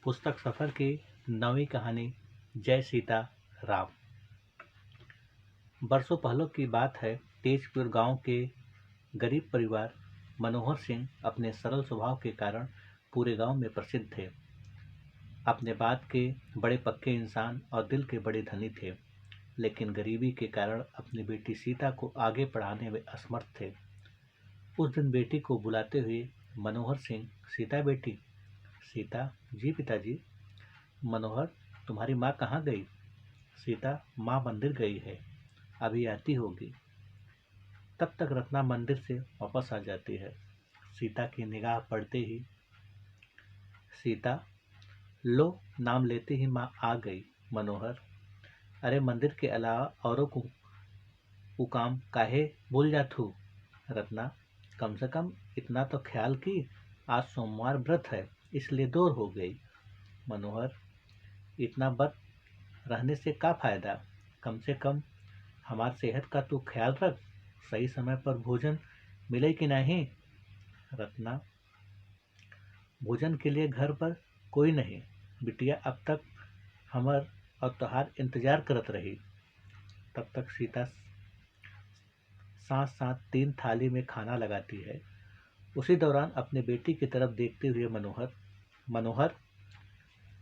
पुस्तक सफर की नवी कहानी जय सीता राम। बरसों पहले की बात है। तेजपुर गांव के गरीब परिवार मनोहर सिंह अपने सरल स्वभाव के कारण पूरे गांव में प्रसिद्ध थे। अपने बात के बड़े पक्के इंसान और दिल के बड़े धनी थे, लेकिन गरीबी के कारण अपनी बेटी सीता को आगे पढ़ाने में असमर्थ थे। उस दिन बेटी को बुलाते हुए मनोहर सिंह, सीता बेटी। सीता, जी पिताजी। मनोहर, तुम्हारी माँ कहाँ गई? सीता, माँ मंदिर गई है, अभी आती होगी। तब तक रत्ना मंदिर से वापस आ जाती है। सीता की निगाह पड़ते ही सीता, लो, नाम लेते ही माँ आ गई। मनोहर, अरे मंदिर के अलावा औरों को काम काहे भूल जाथू? रत्ना, कम से कम इतना तो ख्याल की आज सोमवार व्रत है, इसलिए देर हो गई। मनोहर, इतना व्रत रहने से क्या फायदा? कम से कम हमारी सेहत का तू ख्याल रख। सही समय पर भोजन मिले कि नहीं? रत्ना, भोजन के लिए घर पर कोई नहीं बिटिया, अब तक हमर और तोहार इंतजार करत रही। तब तक सीता साथ साथ 3 थाली में खाना लगाती है। उसी दौरान अपने बेटी की तरफ देखते हुए मनोहर,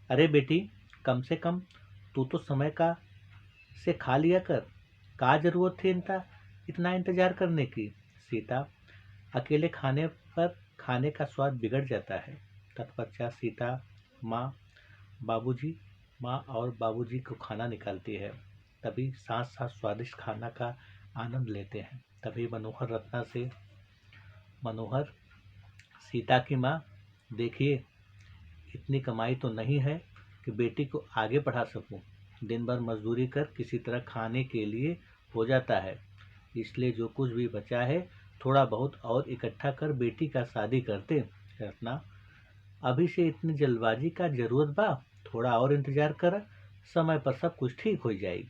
अरे बेटी, कम से कम तू तो समय का से खा लिया कर, का जरूरत थी इतना इंतजार करने की? सीता, अकेले खाने पर खाने का स्वाद बिगड़ जाता है। तत्पश्चात सीता माँ बाबूजी माँ और बाबूजी को खाना निकालती है। तभी साथ साथ स्वादिष्ट खाना का आनंद लेते हैं। तभी मनोहर, सीता की माँ, देखिए, इतनी कमाई तो नहीं है कि बेटी को आगे बढ़ा सकूं। दिन भर मजदूरी कर किसी तरह खाने के लिए हो जाता है, इसलिए जो कुछ भी बचा है थोड़ा बहुत और इकट्ठा कर बेटी का शादी करते। रत्ना, अभी से इतनी जल्दबाजी का जरूरत बा? थोड़ा और इंतजार कर, समय पर सब कुछ ठीक हो जाएगी।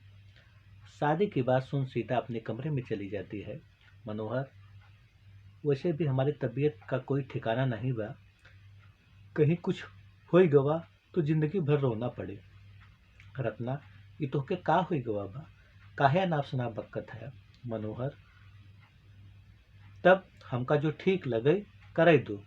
शादी की बात सुन सीता अपने कमरे में चली जाती है। मनोहर, वैसे भी हमारी तबीयत का कोई ठिकाना नहीं बा, कहीं कुछ होई गवा तो जिंदगी भर रोना पड़े। रत्ना, ये तोहके का हुई गवा बा? काहे अनाप शनाप बकत है? मनोहर, तब हमका जो ठीक लगे करे दो।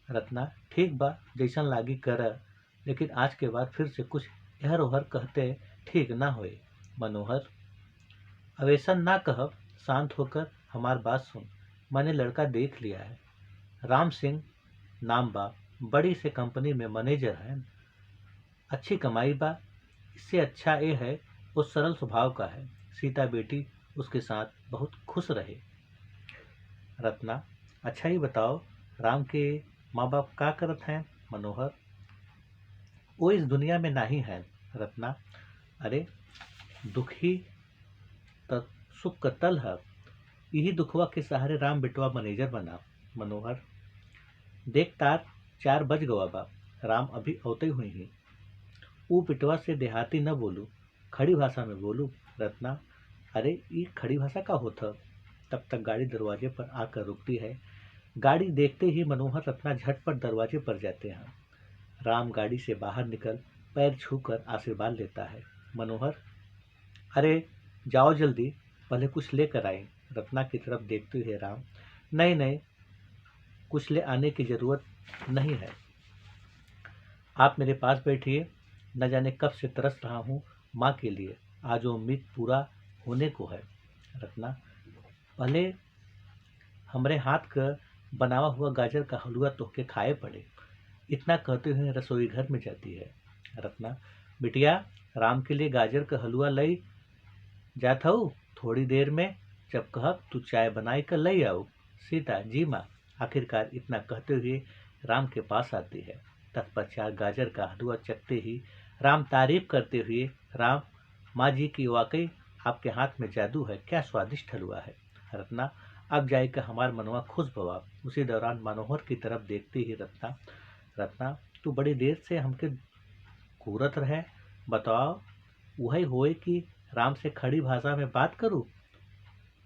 रत्ना, ठीक बा, जैसन लागी कर, लेकिन आज के बाद फिर से कुछ इहर ओहर कहते ठीक ना होए। मनोहर, अब ऐसा ना कहब, शांत होकर हमार बात सुन। मैंने लड़का देख लिया है, राम सिंह नाम बा, बड़ी से कंपनी में मैनेजर है, अच्छी कमाई बा। इससे अच्छा ये है वो सरल स्वभाव का है, सीता बेटी उसके साथ बहुत खुश रहे। रत्ना, अच्छा ही बताओ, राम के माँ बाप का करत हैं? मनोहर, वो इस दुनिया में नहीं है। रत्ना, अरे दुख ही त सुख का तल है, यही दुखवा के सहारे राम बेटवा मैनेजर बना। मनोहर, देख तार 4 बज गवा बा, राम अभी औते हुई ही। ऊ पिटवा से देहाती न बोलू, खड़ी भाषा में बोलू। रत्ना, अरे ये खड़ी भाषा का होता? तब तक गाड़ी दरवाजे पर आकर रुकती है। गाड़ी देखते ही मनोहर रत्ना झटपट दरवाजे पर जाते हैं। राम गाड़ी से बाहर निकल पैर छूकर आशीर्वाद लेता है। मनोहर, अरे जाओ जल्दी, पहले कुछ लेकर आए। रत्ना की तरफ देखते हुए राम, नहीं नहीं, कुछ ले आने की जरूरत नहीं है, आप मेरे पास बैठिए। न जाने कब से तरस रहा हूँ माँ के लिए, आज वो उम्मीद पूरा होने को है। रत्ना, पहले हमरे हाथ का बनावा हुआ गाजर का हलवा तोहके खाए पड़े। इतना कहते हुए रसोई घर में जाती है। रत्ना, बिटिया, राम के लिए गाजर का हलवा लई जात हूँ, थोड़ी देर में जब कहब तू चाय बनाई कर लई आओ। सीता, जी माँ। आखिरकार इतना कहते हुए राम के पास आती है। तत्पश्चात गाजर का हलवा चखते ही राम तारीफ करते हुए, राम, माँ जी की वाकई आपके हाथ में जादू है, क्या स्वादिष्ट हलवा है। रत्ना, अब जाएकर हमार मनवा खुश भवा। उसी दौरान मनोहर की तरफ देखती ही रत्ना, तू बड़ी देर से हमके घूरत रहे, बताओ वही होए कि राम से खड़ी भाषा में बात करूं?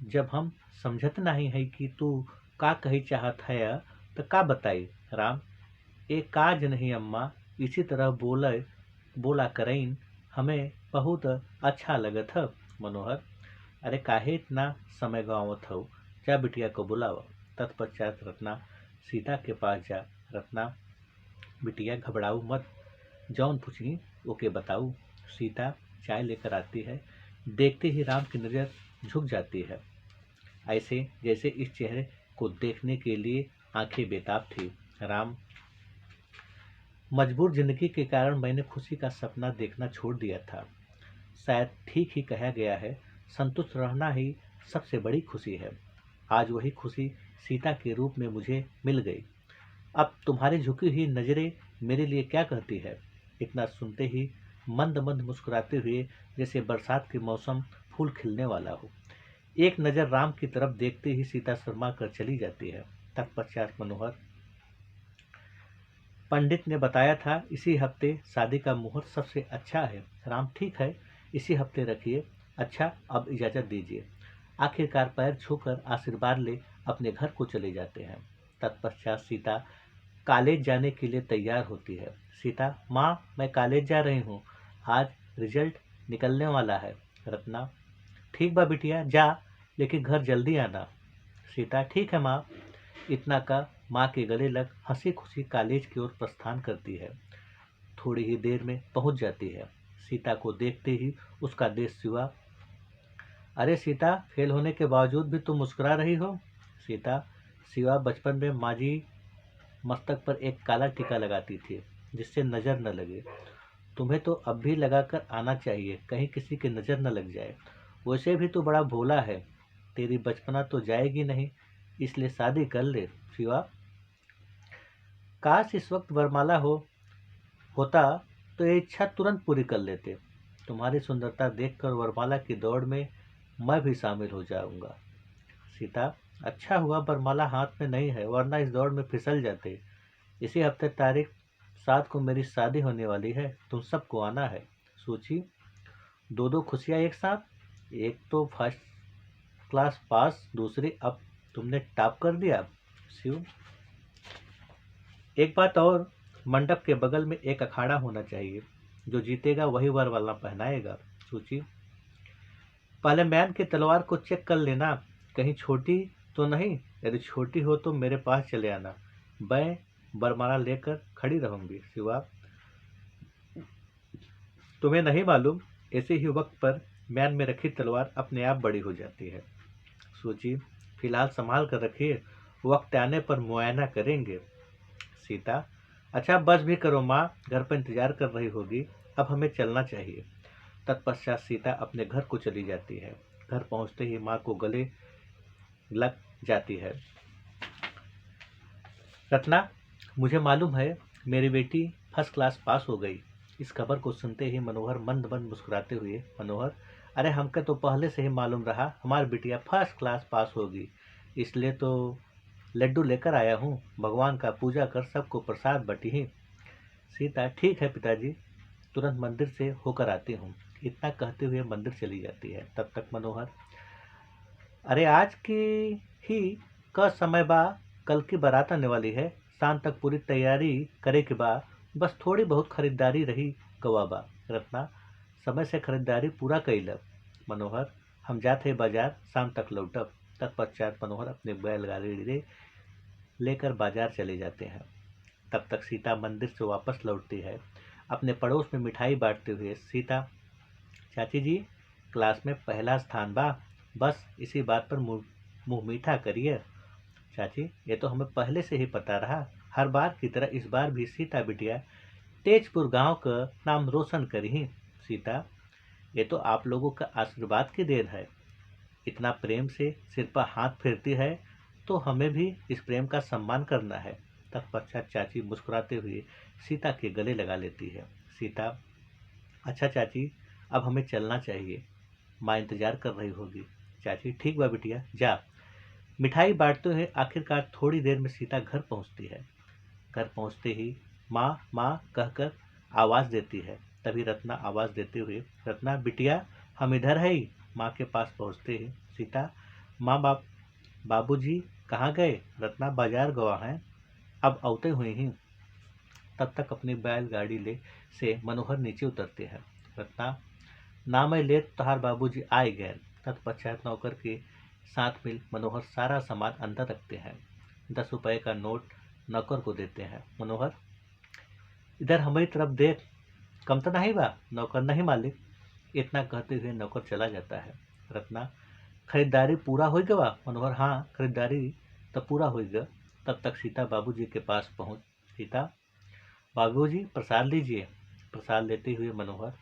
जब हम समझत नहीं है कि तू का कही चाहत है तो का बताई? राम, एक काज नहीं अम्मा, इसी तरह बोला करईन हमें बहुत अच्छा लगत ह। मनोहर, अरे काहे इतना समय गवावत हो, जा बिटिया को बुलावा। तत्पश्चात रत्ना सीता के पास जा, रत्ना बिटिया घबराऊ मत, जौन पूछी ओके बताऊ। सीता चाय लेकर आती है। देखते ही राम की नजर झुक जाती है, ऐसे जैसे इस चेहरे को देखने के लिए आंखें बेताब थी। राम, मजबूर जिंदगी के कारण मैंने खुशी का सपना देखना छोड़ दिया था। शायद ठीक ही कहा गया है, संतुष्ट रहना ही सबसे बड़ी खुशी है। आज वही खुशी सीता के रूप में मुझे मिल गई। अब तुम्हारी झुकी हुई नजरें मेरे लिए क्या कहती है? इतना सुनते ही मंद मंद मुस्कुराते हुए जैसे बरसात के मौसम फूल खिलने वाला हो। एक नजर राम की तरफ देखते ही सीता शर्मा कर चली जाती है। तत्पश्चात मनोहर, पंडित ने बताया था इसी हफ्ते शादी का मुहूर्त सबसे अच्छा है। राम, ठीक है, इसी हफ्ते रखिए। अच्छा, अब इजाजत दीजिए। आखिरकार पैर छूकर आशीर्वाद ले अपने घर को चले जाते हैं। तत्पश्चात सीता कॉलेज जाने के लिए तैयार होती है। सीता, माँ, मैं कॉलेज जा रही हूँ, आज रिजल्ट निकलने वाला है। रत्ना, ठीक बा बिटिया, जा, लेकिन घर जल्दी आना। सीता, ठीक है माँ। इतना का माँ के गले लग हंसी खुशी कॉलेज की ओर प्रस्थान करती है। थोड़ी ही देर में पहुंच जाती है। सीता को देखते ही उसका देश सिवा। अरे सीता, फेल होने के बावजूद भी तुम मुस्कुरा रही हो। सीता, सिवा बचपन में माँ जी मस्तक पर एक काला टीका लगाती थी जिससे नजर न लगे। तुम्हें तो अब भी लगाकर आना चाहिए, कहीं किसी की नजर न लग जाए। वैसे भी तू बड़ा भोला है, तेरी बचपना तो जाएगी नहीं, इसलिए शादी कर ले। शिवा, काश इस वक्त वरमाला होता तो ये इच्छा तुरंत पूरी कर लेते। तुम्हारी सुंदरता देखकर वरमाला की दौड़ में मैं भी शामिल हो जाऊंगा। सीता, अच्छा हुआ वरमाला हाथ में नहीं है, वरना इस दौड़ में फिसल जाते। इसी हफ्ते तारीख 7 को मेरी शादी होने वाली है, तुम सबको आना है। सोची, दो दो खुशियाँ एक साथ, एक तो फर्स्ट क्लास पास, दूसरी अब तुमने टॉप कर दिया। शिव, एक बात और, मंडप के बगल में एक अखाड़ा होना चाहिए, जो जीतेगा वही वर वाला पहनाएगा। सूची, पहले मैन की तलवार को चेक कर लेना, कहीं छोटी तो नहीं, यदि छोटी हो तो मेरे पास चले आना, मैं बरमाला लेकर खड़ी रहूंगी। शिवा, तुम्हें नहीं मालूम, ऐसे ही वक्त पर मैन में रखी तलवार अपने आप बड़ी हो जाती है। सूची, फिलहाल संभाल कर रखिए, वक्त आने पर मुआयना करेंगे। सीता, अच्छा बस भी करो माँ, घर पर इंतजार कर रही होगी, अब हमें चलना चाहिए। तत्पश्चात सीता अपने घर को चली जाती है। घर पहुंचते ही माँ को गले लग जाती है। रत्ना, मुझे मालूम है मेरी बेटी फर्स्ट क्लास पास हो गई। इस खबर को सुनते ही मनोहर मंद मंद मुस्कुराते हुए, मनोहर, अरे हमको तो पहले से ही मालूम रहा हमारी बिटिया फर्स्ट क्लास पास होगी, इसलिए तो लड्डू लेकर आया हूँ, भगवान का पूजा कर सबको प्रसाद बटी ही। सीता, ठीक है पिताजी, तुरंत मंदिर से होकर आती हूँ। इतना कहते हुए मंदिर चली जाती है। तब तक मनोहर, अरे आज की ही का समय बा, कल की बारात आने वाली है, शाम तक पूरी तैयारी करे के बा, बस थोड़ी बहुत खरीदारी रही गवा बा। रत्ना, समय से खरीदारी पूरा कैलब। मनोहर, हम जाते बाजार, शाम तक लौटब। तत्पश्चात मनोहर अपने बैलगाड़ी लेकर बाजार चले जाते हैं। तब तक सीता मंदिर से वापस लौटती है, अपने पड़ोस में मिठाई बांटते हुए। सीता, चाची जी, क्लास में पहला स्थान बा, बस इसी बात पर मुंह मीठा करिए। चाची, ये तो हमें पहले से ही पता रहा, हर बार की तरह इस बार भी सीता बिटिया तेजपुर गांव का नाम रोशन करी। सीता, ये तो आप लोगों का आशीर्वाद की देन है, इतना प्रेम से सिर पर हाथ फेरती है तो हमें भी इस प्रेम का सम्मान करना है। तत्पश्चात चाची मुस्कुराते हुए सीता के गले लगा लेती है। सीता, अच्छा चाची, अब हमें चलना चाहिए, माँ इंतजार कर रही होगी। चाची, ठीक बा बिटिया, जा। मिठाई बांटते हुए आखिरकार थोड़ी देर में सीता घर पहुंचती है। घर पहुंचते ही माँ माँ कहकर आवाज देती है। तभी रत्ना आवाज देते हुए, रत्ना बिटिया, हम इधर है ही। माँ के पास पहुंचते ही सीता, माँ बाबूजी कहाँ गए? रत्ना, बाजार गवा हैं, अब औते हुए ही। तब तक अपनी बैलगाड़ी ले से मनोहर नीचे उतरते हैं। रत्ना, ना मैं ले तोहार बाबूजी आए गए। तत्पश्चात नौकर के साथ मिल मनोहर सारा सामान अंदर रखते हैं। 10 रुपए का नोट नौकर को देते हैं। मनोहर, इधर हमारी तरफ देख, कम तो नहीं बा? नौकर, नहीं मालिक। इतना कहते हुए नौकर चला जाता है। रत्ना, खरीदारी पूरा हो गया? मनोहर, हाँ, खरीदारी तो पूरा हो गया। तब तक सीता बाबूजी के पास पहुंच। सीता, बाबूजी प्रसाद लीजिए। प्रसाद लेते हुए मनोहर,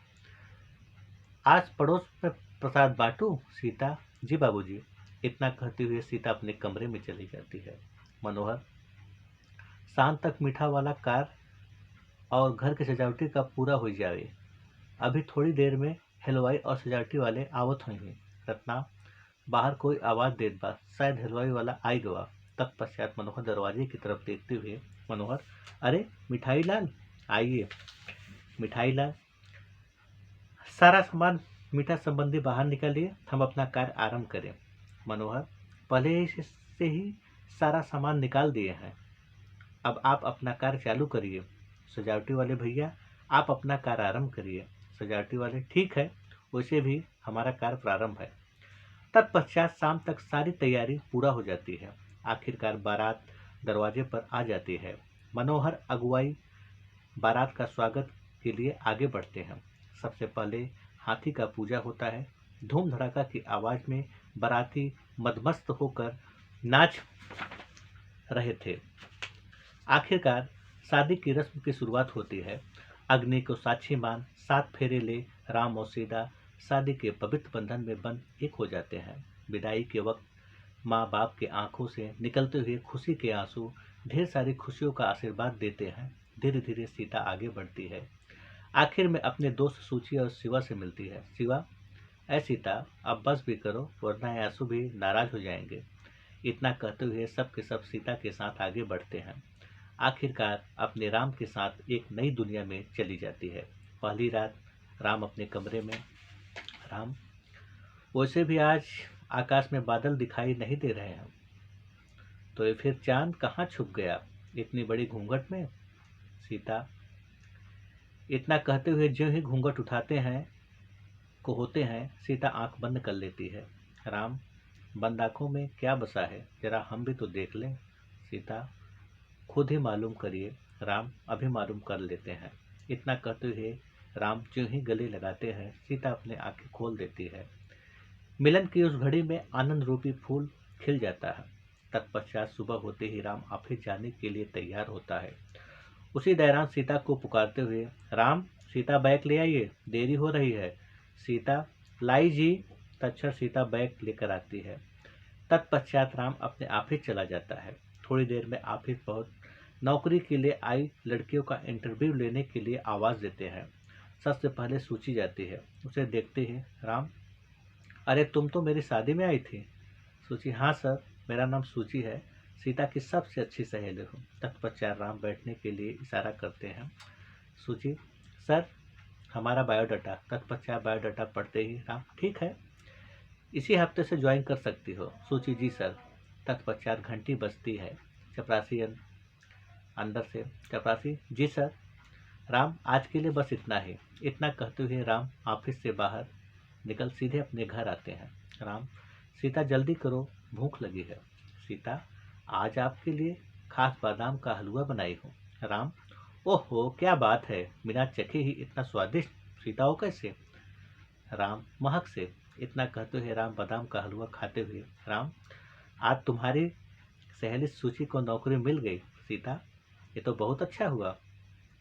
आज पड़ोस में प्रसाद बांटू? सीता, जी बाबूजी। इतना कहते हुए सीता अपने कमरे में चली जाती है। मनोहर, शाम तक मीठा वाला कार और घर की सजावटी का पूरा हो जाए। अभी थोड़ी देर में हलवाई और सजावटी वाले आवत होंगे। रत्ना, बाहर कोई आवाज देत बा, शायद हलवाई वाला आई गवा। तत्पश्चात मनोहर दरवाजे की तरफ देखते हुए, मनोहर, अरे मिठाई लाल, आइए। मिठाई लाल, सारा सामान मीठा संबंधी बाहर निकालिए, हम अपना कार्य आरंभ करें। मनोहर, पहले ही से ही सारा सामान निकाल दिए हैं, अब आप अपना कार्य चालू करिए। सजावटी वाले भैया, आप अपना कार्य आरंभ करिए। सजावटी वाले, ठीक है, वैसे भी हमारा कार्य प्रारंभ है। तत्पश्चात शाम तक सारी तैयारी पूरा हो जाती है। आखिरकार बारात दरवाजे पर आ जाती है। मनोहर अगुवाई बारात का स्वागत के लिए आगे बढ़ते हैं। सबसे पहले हाथी का पूजा होता है। धूम धड़ाका की आवाज में बाराती मदमस्त होकर नाच रहे थे। आखिरकार शादी की रस्म की शुरुआत होती है। अग्नि को साक्षी मान 7 फेरे ले राम और सीता शादी के पवित्र बंधन में बंध एक हो जाते हैं। विदाई के वक्त माँ बाप के आंखों से निकलते हुए खुशी के आंसू ढेर सारी खुशियों का आशीर्वाद देते हैं। धीरे धीरे सीता आगे बढ़ती है। आखिर में अपने दोस्त सूची और शिवा से मिलती है। शिवा, ऐ सीता, अब बस भी करो वरना ये आंसू भी नाराज हो जाएंगे। इतना कहते हुए सब के सब सीता के साथ आगे बढ़ते हैं। आखिरकार अपने राम के साथ एक नई दुनिया में चली जाती है। पहली रात राम अपने कमरे में। राम, वैसे भी आज आकाश में बादल दिखाई नहीं दे रहे हैं, तो ये फिर चांद कहाँ छुप गया इतनी बड़ी घूंघट में? सीता, इतना कहते हुए जो ही घूंघट उठाते हैं को होते हैं, सीता आंख बंद कर लेती है। राम, बंद आंखों में क्या बसा है, जरा हम भी तो देख लें। सीता, खुद ही मालूम करिए। राम, अभी मालूम कर लेते हैं। इतना कहते हुए राम जो ही गले लगाते हैं, सीता अपने आंखें खोल देती है। मिलन की उस घड़ी में आनंद रूपी फूल खिल जाता है। तत्पश्चात सुबह होते ही राम ऑफिस जाने के लिए तैयार होता है। उसी दौरान सीता को पुकारते हुए, राम, सीता बैग ले आइए, देरी हो रही है। सीता, लाई जी। तत्क्षण सीता बैग लेकर आती है। तत्पश्चात राम अपने ऑफिस चला जाता है। थोड़ी देर में ऑफिस पहुंच नौकरी के लिए आई लड़कियों का इंटरव्यू लेने के लिए आवाज देते हैं। सबसे पहले सूची जाती है। उसे देखते ही राम, अरे तुम तो मेरी शादी में आई थी। सूची, हाँ सर, मेरा नाम सूची है, सीता की सबसे अच्छी सहेली हूँ। तत्पश्चात राम बैठने के लिए इशारा करते हैं। सूची, सर, हमारा बायोडाटा। तत्पश्चात बायोडाटा पढ़ते ही राम, ठीक है, इसी हफ्ते से ज्वाइन कर सकती हो। सूची, जी सर। तत्पश्चात घंटी बजती है। चपरासी अंदर से, चपरासी, जी सर। राम, आज के लिए बस इतना ही। इतना कहते हुए राम ऑफिस से बाहर निकल सीधे अपने घर आते हैं। राम, सीता जल्दी करो, भूख लगी है। सीता, आज आपके लिए खास बादाम का हलवा बनाई हूँ। राम, ओहो, क्या बात है, बिना चखे ही इतना स्वादिष्ट। सीता, हो कैसे? राम, महक से। इतना कहते हुए राम बादाम का हलवा खाते हुए, राम, आज तुम्हारी सहेली सूची को नौकरी मिल गई। सीता, ये तो बहुत अच्छा हुआ।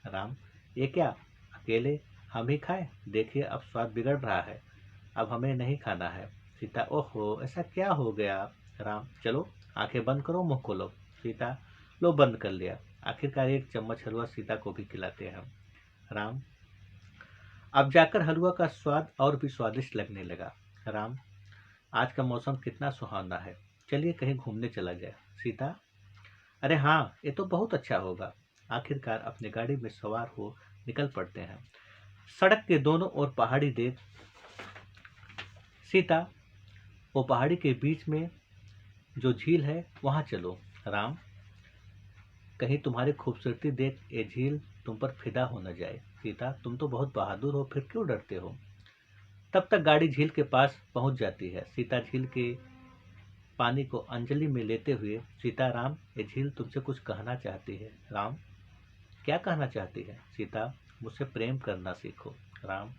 राम, ये क्या, अकेले हम ही खाएं? देखिए अब स्वाद बिगड़ रहा है, अब हमें नहीं खाना है। सीता, ओहो, ऐसा क्या हो गया? राम, चलो आंखें बंद करो, मुंह खोलो। सीता, लो बंद कर लिया। आखिरकार एक चम्मच हलवा सीता को भी खिलाते हैं। राम, अब जाकर हलवा का स्वाद और भी स्वादिष्ट लगने लगा। राम, आज का मौसम कितना सुहावना है, चलिए कहीं घूमने चला जाए। सीता, अरे हाँ, ये तो बहुत अच्छा होगा। आखिरकार अपने गाड़ी में सवार हो निकल पड़ते हैं। सड़क के दोनों ओर पहाड़ी देख सीता, वो पहाड़ी के बीच में जो झील है वहां चलो। राम, कहीं तुम्हारी खूबसूरती देख ये झील तुम पर फिदा हो न जाए। सीता, तुम तो बहुत बहादुर हो, फिर क्यों डरते हो? तब तक गाड़ी झील के पास पहुंच जाती है। सीता झील के पानी को अंजलि में लेते हुए, सीता, राम, ये झील तुमसे कुछ कहना चाहती है। राम, क्या कहना चाहती है? सीता, मुझसे प्रेम करना सीखो। राम,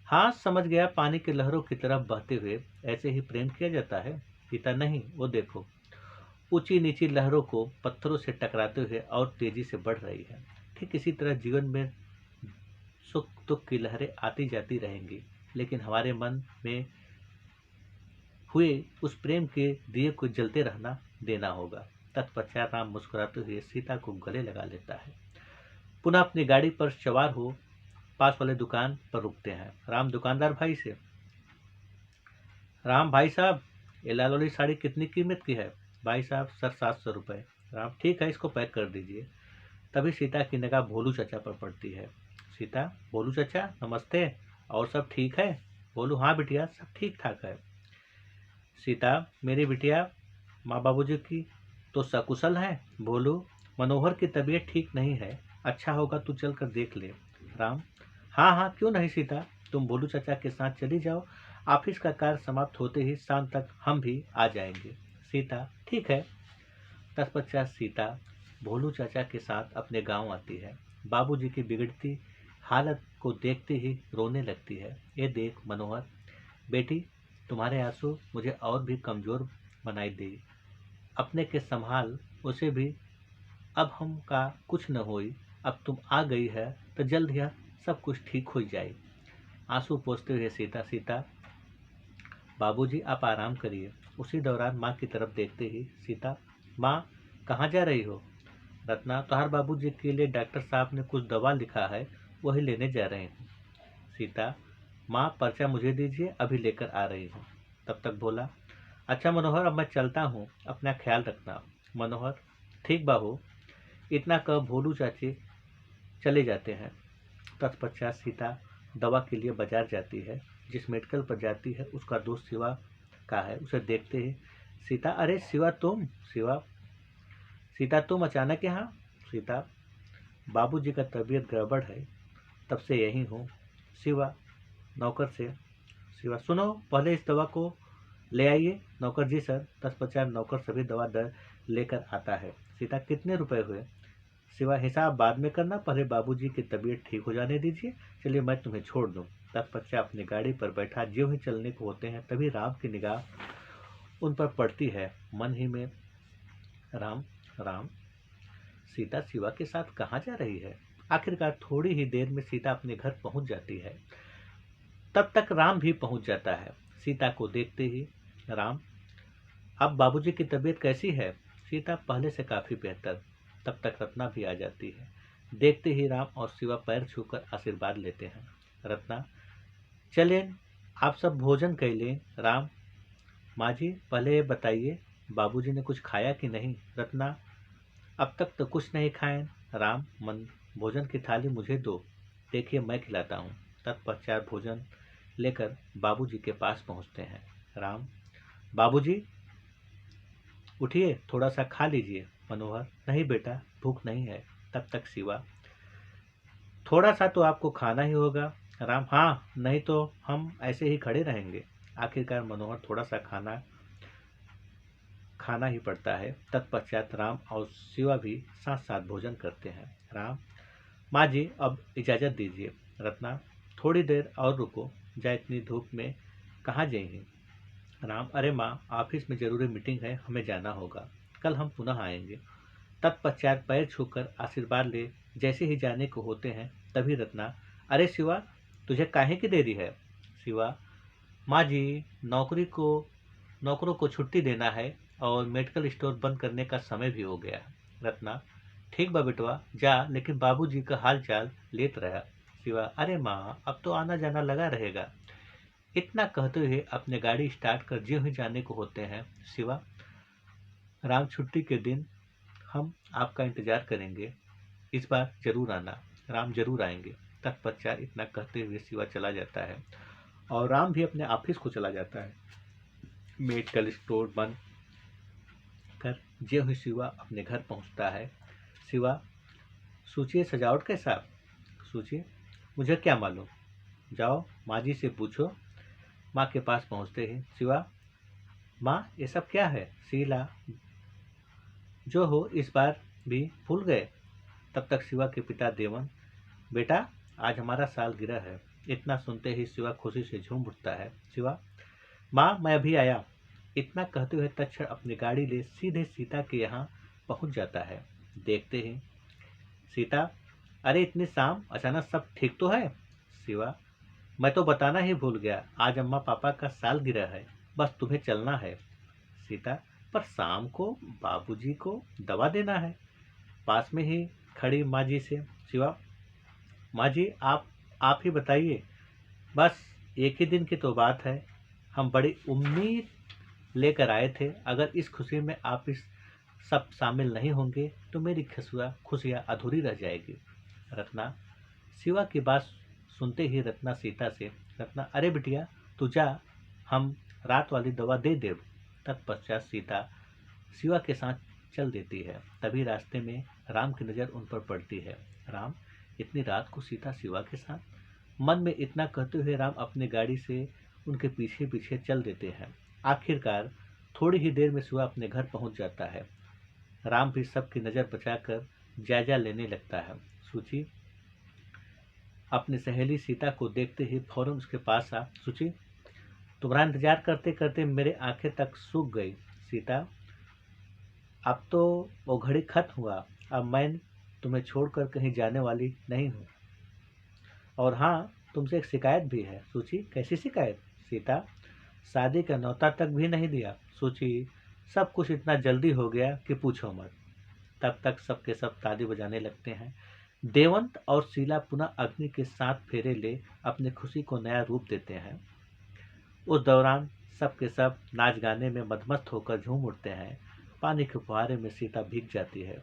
हाँ समझ गया, पानी के लहरों की तरफ बहते हुए ऐसे ही प्रेम किया जाता है। सीता, नहीं, वो देखो, ऊंची नीची लहरों को पत्थरों से टकराते हुए और तेजी से बढ़ रही है। ठीक इसी तरह जीवन में सुख दुख की लहरें आती जाती रहेंगी, लेकिन हमारे मन में हुए उस प्रेम के दिए को जलते रहना देना होगा। तत्पश्चात राम मुस्कुराते हुए सीता को गले लगा लेता है। पुनः अपनी गाड़ी पर सवार हो पास वाले दुकान पर रुकते हैं। राम दुकानदार भाई से, राम भाई साहब, ये लाल वाली साड़ी कितनी कीमत की है? भाई साहब, सर 700 रुपये। राम, ठीक है, इसको पैक कर दीजिए। तभी सीता की निगाह भोलू चाचा पर पड़ती है। सीता, भोलू चाचा नमस्ते, और सब ठीक है? भोलू, हाँ बिटिया, सब ठीक ठाक है। सीता, मेरी बिटिया, माँ बाबूजी की तो सकुशल है? भोलू, मनोहर की तबीयत ठीक नहीं है, अच्छा होगा तू चल कर देख ले। राम, हाँ हाँ, क्यों नहीं सीता, तुम भोलू चाचा के साथ चली जाओ, ऑफिस का कार्य समाप्त होते ही शाम तक हम भी आ जाएंगे। सीता, ठीक है। तत्पश्चात सीता भोलू चाचा के साथ अपने गांव आती है। बाबूजी की बिगड़ती हालत को देखते ही रोने लगती है। ये देख मनोहर, बेटी, तुम्हारे आंसू मुझे और भी कमजोर बनाई दे, अपने के संभाल उसे भी, अब हम का कुछ न होई, अब तुम आ गई है तो जल्द यह सब कुछ ठीक हो जाए। आंसू पोंछते हुए सीता, सीता, बाबूजी आप आराम करिए। उसी दौरान माँ की तरफ देखते ही सीता, माँ, कहाँ जा रही हो? रत्ना, तोहार बाबूजी के लिए डॉक्टर साहब ने कुछ दवा लिखा है, वही लेने जा रहे हैं। सीता, माँ, पर्चा मुझे दीजिए, अभी लेकर आ रही हूँ। तब तक बोला, अच्छा मनोहर, अब मैं चलता हूँ, अपना ख्याल रखना। मनोहर, ठीक बाबू। इतना कह भोलू चाची चले जाते हैं। तत्पश्चात सीता दवा के लिए बाजार जाती है। जिस मेडिकल पर जाती है उसका दोस्त शिवा का है। उसे देखते ही सीता, अरे शिवा तुम? शिवा, सीता, तुम अचानक यहाँ? सीता, बाबूजी का तबीयत गड़बड़ है, तब से यहीं हूँ। शिवा नौकर से, शिवा, सुनो, पहले इस दवा को ले आइए। नौकर, जी सर। तत्पश्चात नौकर सभी दवा दर लेकर आता है। सीता, कितने रुपए हुए? शिवा, हिसाब बाद में करना, पहले बाबूजी की तबीयत ठीक हो जाने दीजिए, चलिए मैं तुम्हें छोड़ दूं। तत्पश्चात अपनी गाड़ी पर बैठा ज्यों ही चलने को होते हैं तभी राम की निगाह उन पर पड़ती है। मन ही में, राम, राम, सीता शिवा के साथ कहाँ जा रही है? आखिरकार थोड़ी ही देर में सीता अपने घर पहुंच जाती है। तब तक राम भी पहुंच जाता है। सीता को देखते ही, राम, अब बाबूजी की तबीयत कैसी है? सीता, पहले से काफी बेहतर। तब तक रत्ना भी आ जाती है। देखते ही राम और शिवा पैर छूकर आशीर्वाद लेते हैं। रत्ना, चलें, आप सब भोजन कर लें। राम, माँ जी, पहले बताइए, बाबूजी ने कुछ खाया कि नहीं? रत्ना, अब तक तो कुछ नहीं खाए। राम, मन, भोजन की थाली मुझे दो, देखिए मैं खिलाता हूँ। तत्पश्चात भोजन लेकर बाबूजी के पास पहुँचते हैं। राम, बाबूजी उठिए, थोड़ा सा खा लीजिए। मनोहर, नहीं बेटा, भूख नहीं है। तब तक शिवा, थोड़ा सा तो आपको खाना ही होगा। राम, हाँ, नहीं तो हम ऐसे ही खड़े रहेंगे। आखिरकार मनोहर थोड़ा सा खाना खाना ही पड़ता है। तत्पश्चात राम और शिवा भी साथ साथ भोजन करते हैं। राम, माँ जी, अब इजाज़त दीजिए। रत्ना, थोड़ी देर और रुको, जा इतनी धूप में कहाँ जाएंगे? राम, अरे माँ, ऑफिस में जरूरी मीटिंग है, हमें जाना होगा, कल हम पुनः आएंगे। तत्पश्चात पैर छूकर आशीर्वाद ले जैसे ही जाने को होते हैं तभी रत्ना, अरे शिवा, तुझे काहे की देरी है? शिवा, माँ जी, नौकरों को छुट्टी देना है और मेडिकल स्टोर बंद करने का समय भी हो गया। रत्ना, ठीक बा बेटवा, जा, लेकिन बाबूजी का हाल चाल लेत रहा। शिवा, अरे माँ, अब तो आना जाना लगा रहेगा। इतना कहते हुए अपने गाड़ी स्टार्ट कर ज्यों ही जाने को होते हैं। शिवा, राम, छुट्टी के दिन हम आपका इंतजार करेंगे, इस बार जरूर आना। राम, जरूर आएंगे। तत्पश्चात इतना कहते हुए शिवा चला जाता है और राम भी अपने ऑफिस को चला जाता है। मेडिकल स्टोर बंद कर ज्यों ही शिवा अपने घर पहुंचता है शिवा, सोचिए सजावट कैसा? सोचिए, मुझे क्या मालूम, जाओ माँ जी से पूछो। माँ के पास पहुँचते ही शिवा, माँ ये सब क्या है? शीला, जो हो इस बार भी भूल गए। तब तक शिवा के पिता देवन, बेटा आज हमारा सालगिरह है। इतना सुनते ही शिवा खुशी से झूम उठता है। शिवा, माँ मैं अभी आया। इतना कहते हुए तक्षण अपनी गाड़ी ले सीधे सीता के यहाँ पहुँच जाता है। देखते ही सीता, अरे इतनी शाम अचानक सब ठीक तो है? शिवा, मैं तो बताना ही भूल गया, आज अम्मा पापा का सालगिरह है, बस तुम्हें चलना है। सीता, पर शाम को बाबूजी को दवा देना है। पास में ही खड़ी माँ जी से शिवा, माँ जी आप ही बताइए, बस एक ही दिन की तो बात है। हम बड़ी उम्मीद लेकर आए थे, अगर इस खुशी में आप इस सब शामिल नहीं होंगे तो मेरी खुशियाँ अधूरी रह जाएगी। रत्ना, शिवा की बात सुनते ही रत्ना सीता से, रत्ना अरे बिटिया तू जा, हम रात वाली दवा दे देव। तत्पश्चात सीता शिवा के साथ चल देती है। तभी रास्ते में राम की नज़र उन पर पड़ती है। राम, इतनी रात को सीता शिवा के साथ? मन में इतना कहते हुए राम अपनी गाड़ी से उनके पीछे पीछे चल देते हैं। आखिरकार थोड़ी ही देर में शिवा अपने घर पहुंच जाता है। राम भी सबकी नज़र बचाकर जायजा लेने लगता है। सूची अपनी सहेली सीता को देखते ही फौरन उसके पास आ, सूची तुम्हारा इंतजार करते करते मेरे आंखें तक सूख गई। सीता, अब तो वो घड़ी खत्म हुआ, अब मैं तुम्हें छोड़कर कहीं जाने वाली नहीं हूँ। और हाँ, तुमसे एक शिकायत भी है। सूची, कैसी शिकायत? सीता, शादी का न्योता तक भी नहीं दिया। सूची, सब कुछ इतना जल्दी हो गया कि पूछो मत। तब तक सबके सब ताली बजाने लगते हैं। देवंत और शीला पुनः अग्नि के साथ फेरे ले अपनी खुशी को नया रूप देते हैं। उस दौरान सबके सब नाच गाने में मदमस्त होकर झूम उठते हैं। पानी के फुहारे में सीता भीग जाती है।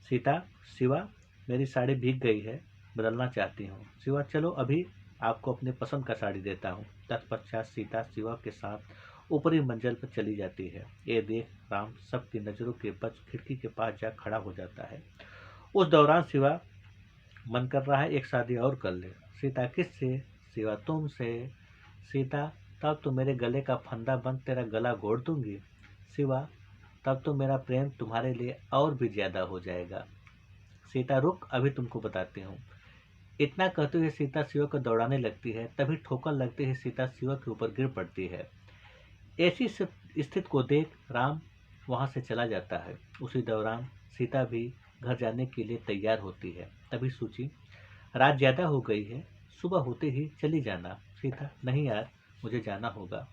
सीता, शिवा मेरी साड़ी भीग गई है, बदलना चाहती हूँ। शिवा, चलो अभी आपको अपनी पसंद का साड़ी देता हूँ। तत्पश्चात सीता शिवा के साथ ऊपरी मंजिल पर चली जाती है। ये देख राम सबकी नजरों के बच खिड़की के पास जा खड़ा हो जाता है। उस दौरान शिवा मन कर रहा है एक शादी और कर ले। सीता, किससे? शिवा, तुमसे। सीता, तब तो मेरे गले का फंदा बंद तेरा गला घोट दूंगी। शिवा, तब तो मेरा प्रेम तुम्हारे लिए और भी ज्यादा हो जाएगा। सीता, रुक, अभी तुमको बताती हूँ। इतना कहते हुए सीता शिवा को दौड़ाने लगती है। तभी ठोकर लगते ही सीता शिवा के ऊपर गिर पड़ती है। ऐसी स्थिति को देख राम वहां से चला जाता है। उसी दौरान सीता भी घर जाने के लिए तैयार होती है। तभी सूची, रात ज्यादा हो गई है, सुबह होते ही चली जाना। सीता, नहीं यार, मुझे जाना होगा,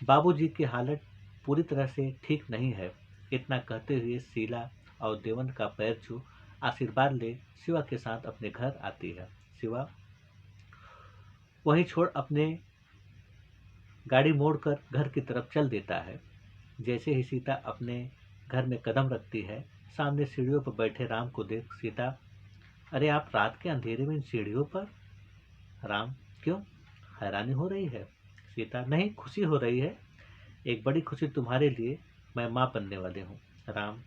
बाबूजी की हालत पूरी तरह से ठीक नहीं है। इतना कहते हुए शीला और देवंत का पैर छू आशीर्वाद ले शिवा के साथ अपने घर आती है। शिवा वही छोड़ अपने गाड़ी मोड़कर घर की तरफ चल देता है। जैसे ही सीता अपने घर में कदम रखती है, सामने सीढ़ियों पर बैठे राम को देख सीता, अरे आप रात के अंधेरे में इन सीढ़ियों पर? राम, क्यों, हैरानी हो रही है? सीता, नहीं, खुशी हो रही है, एक बड़ी खुशी तुम्हारे लिए, मैं माँ बनने वाले हूँ। राम,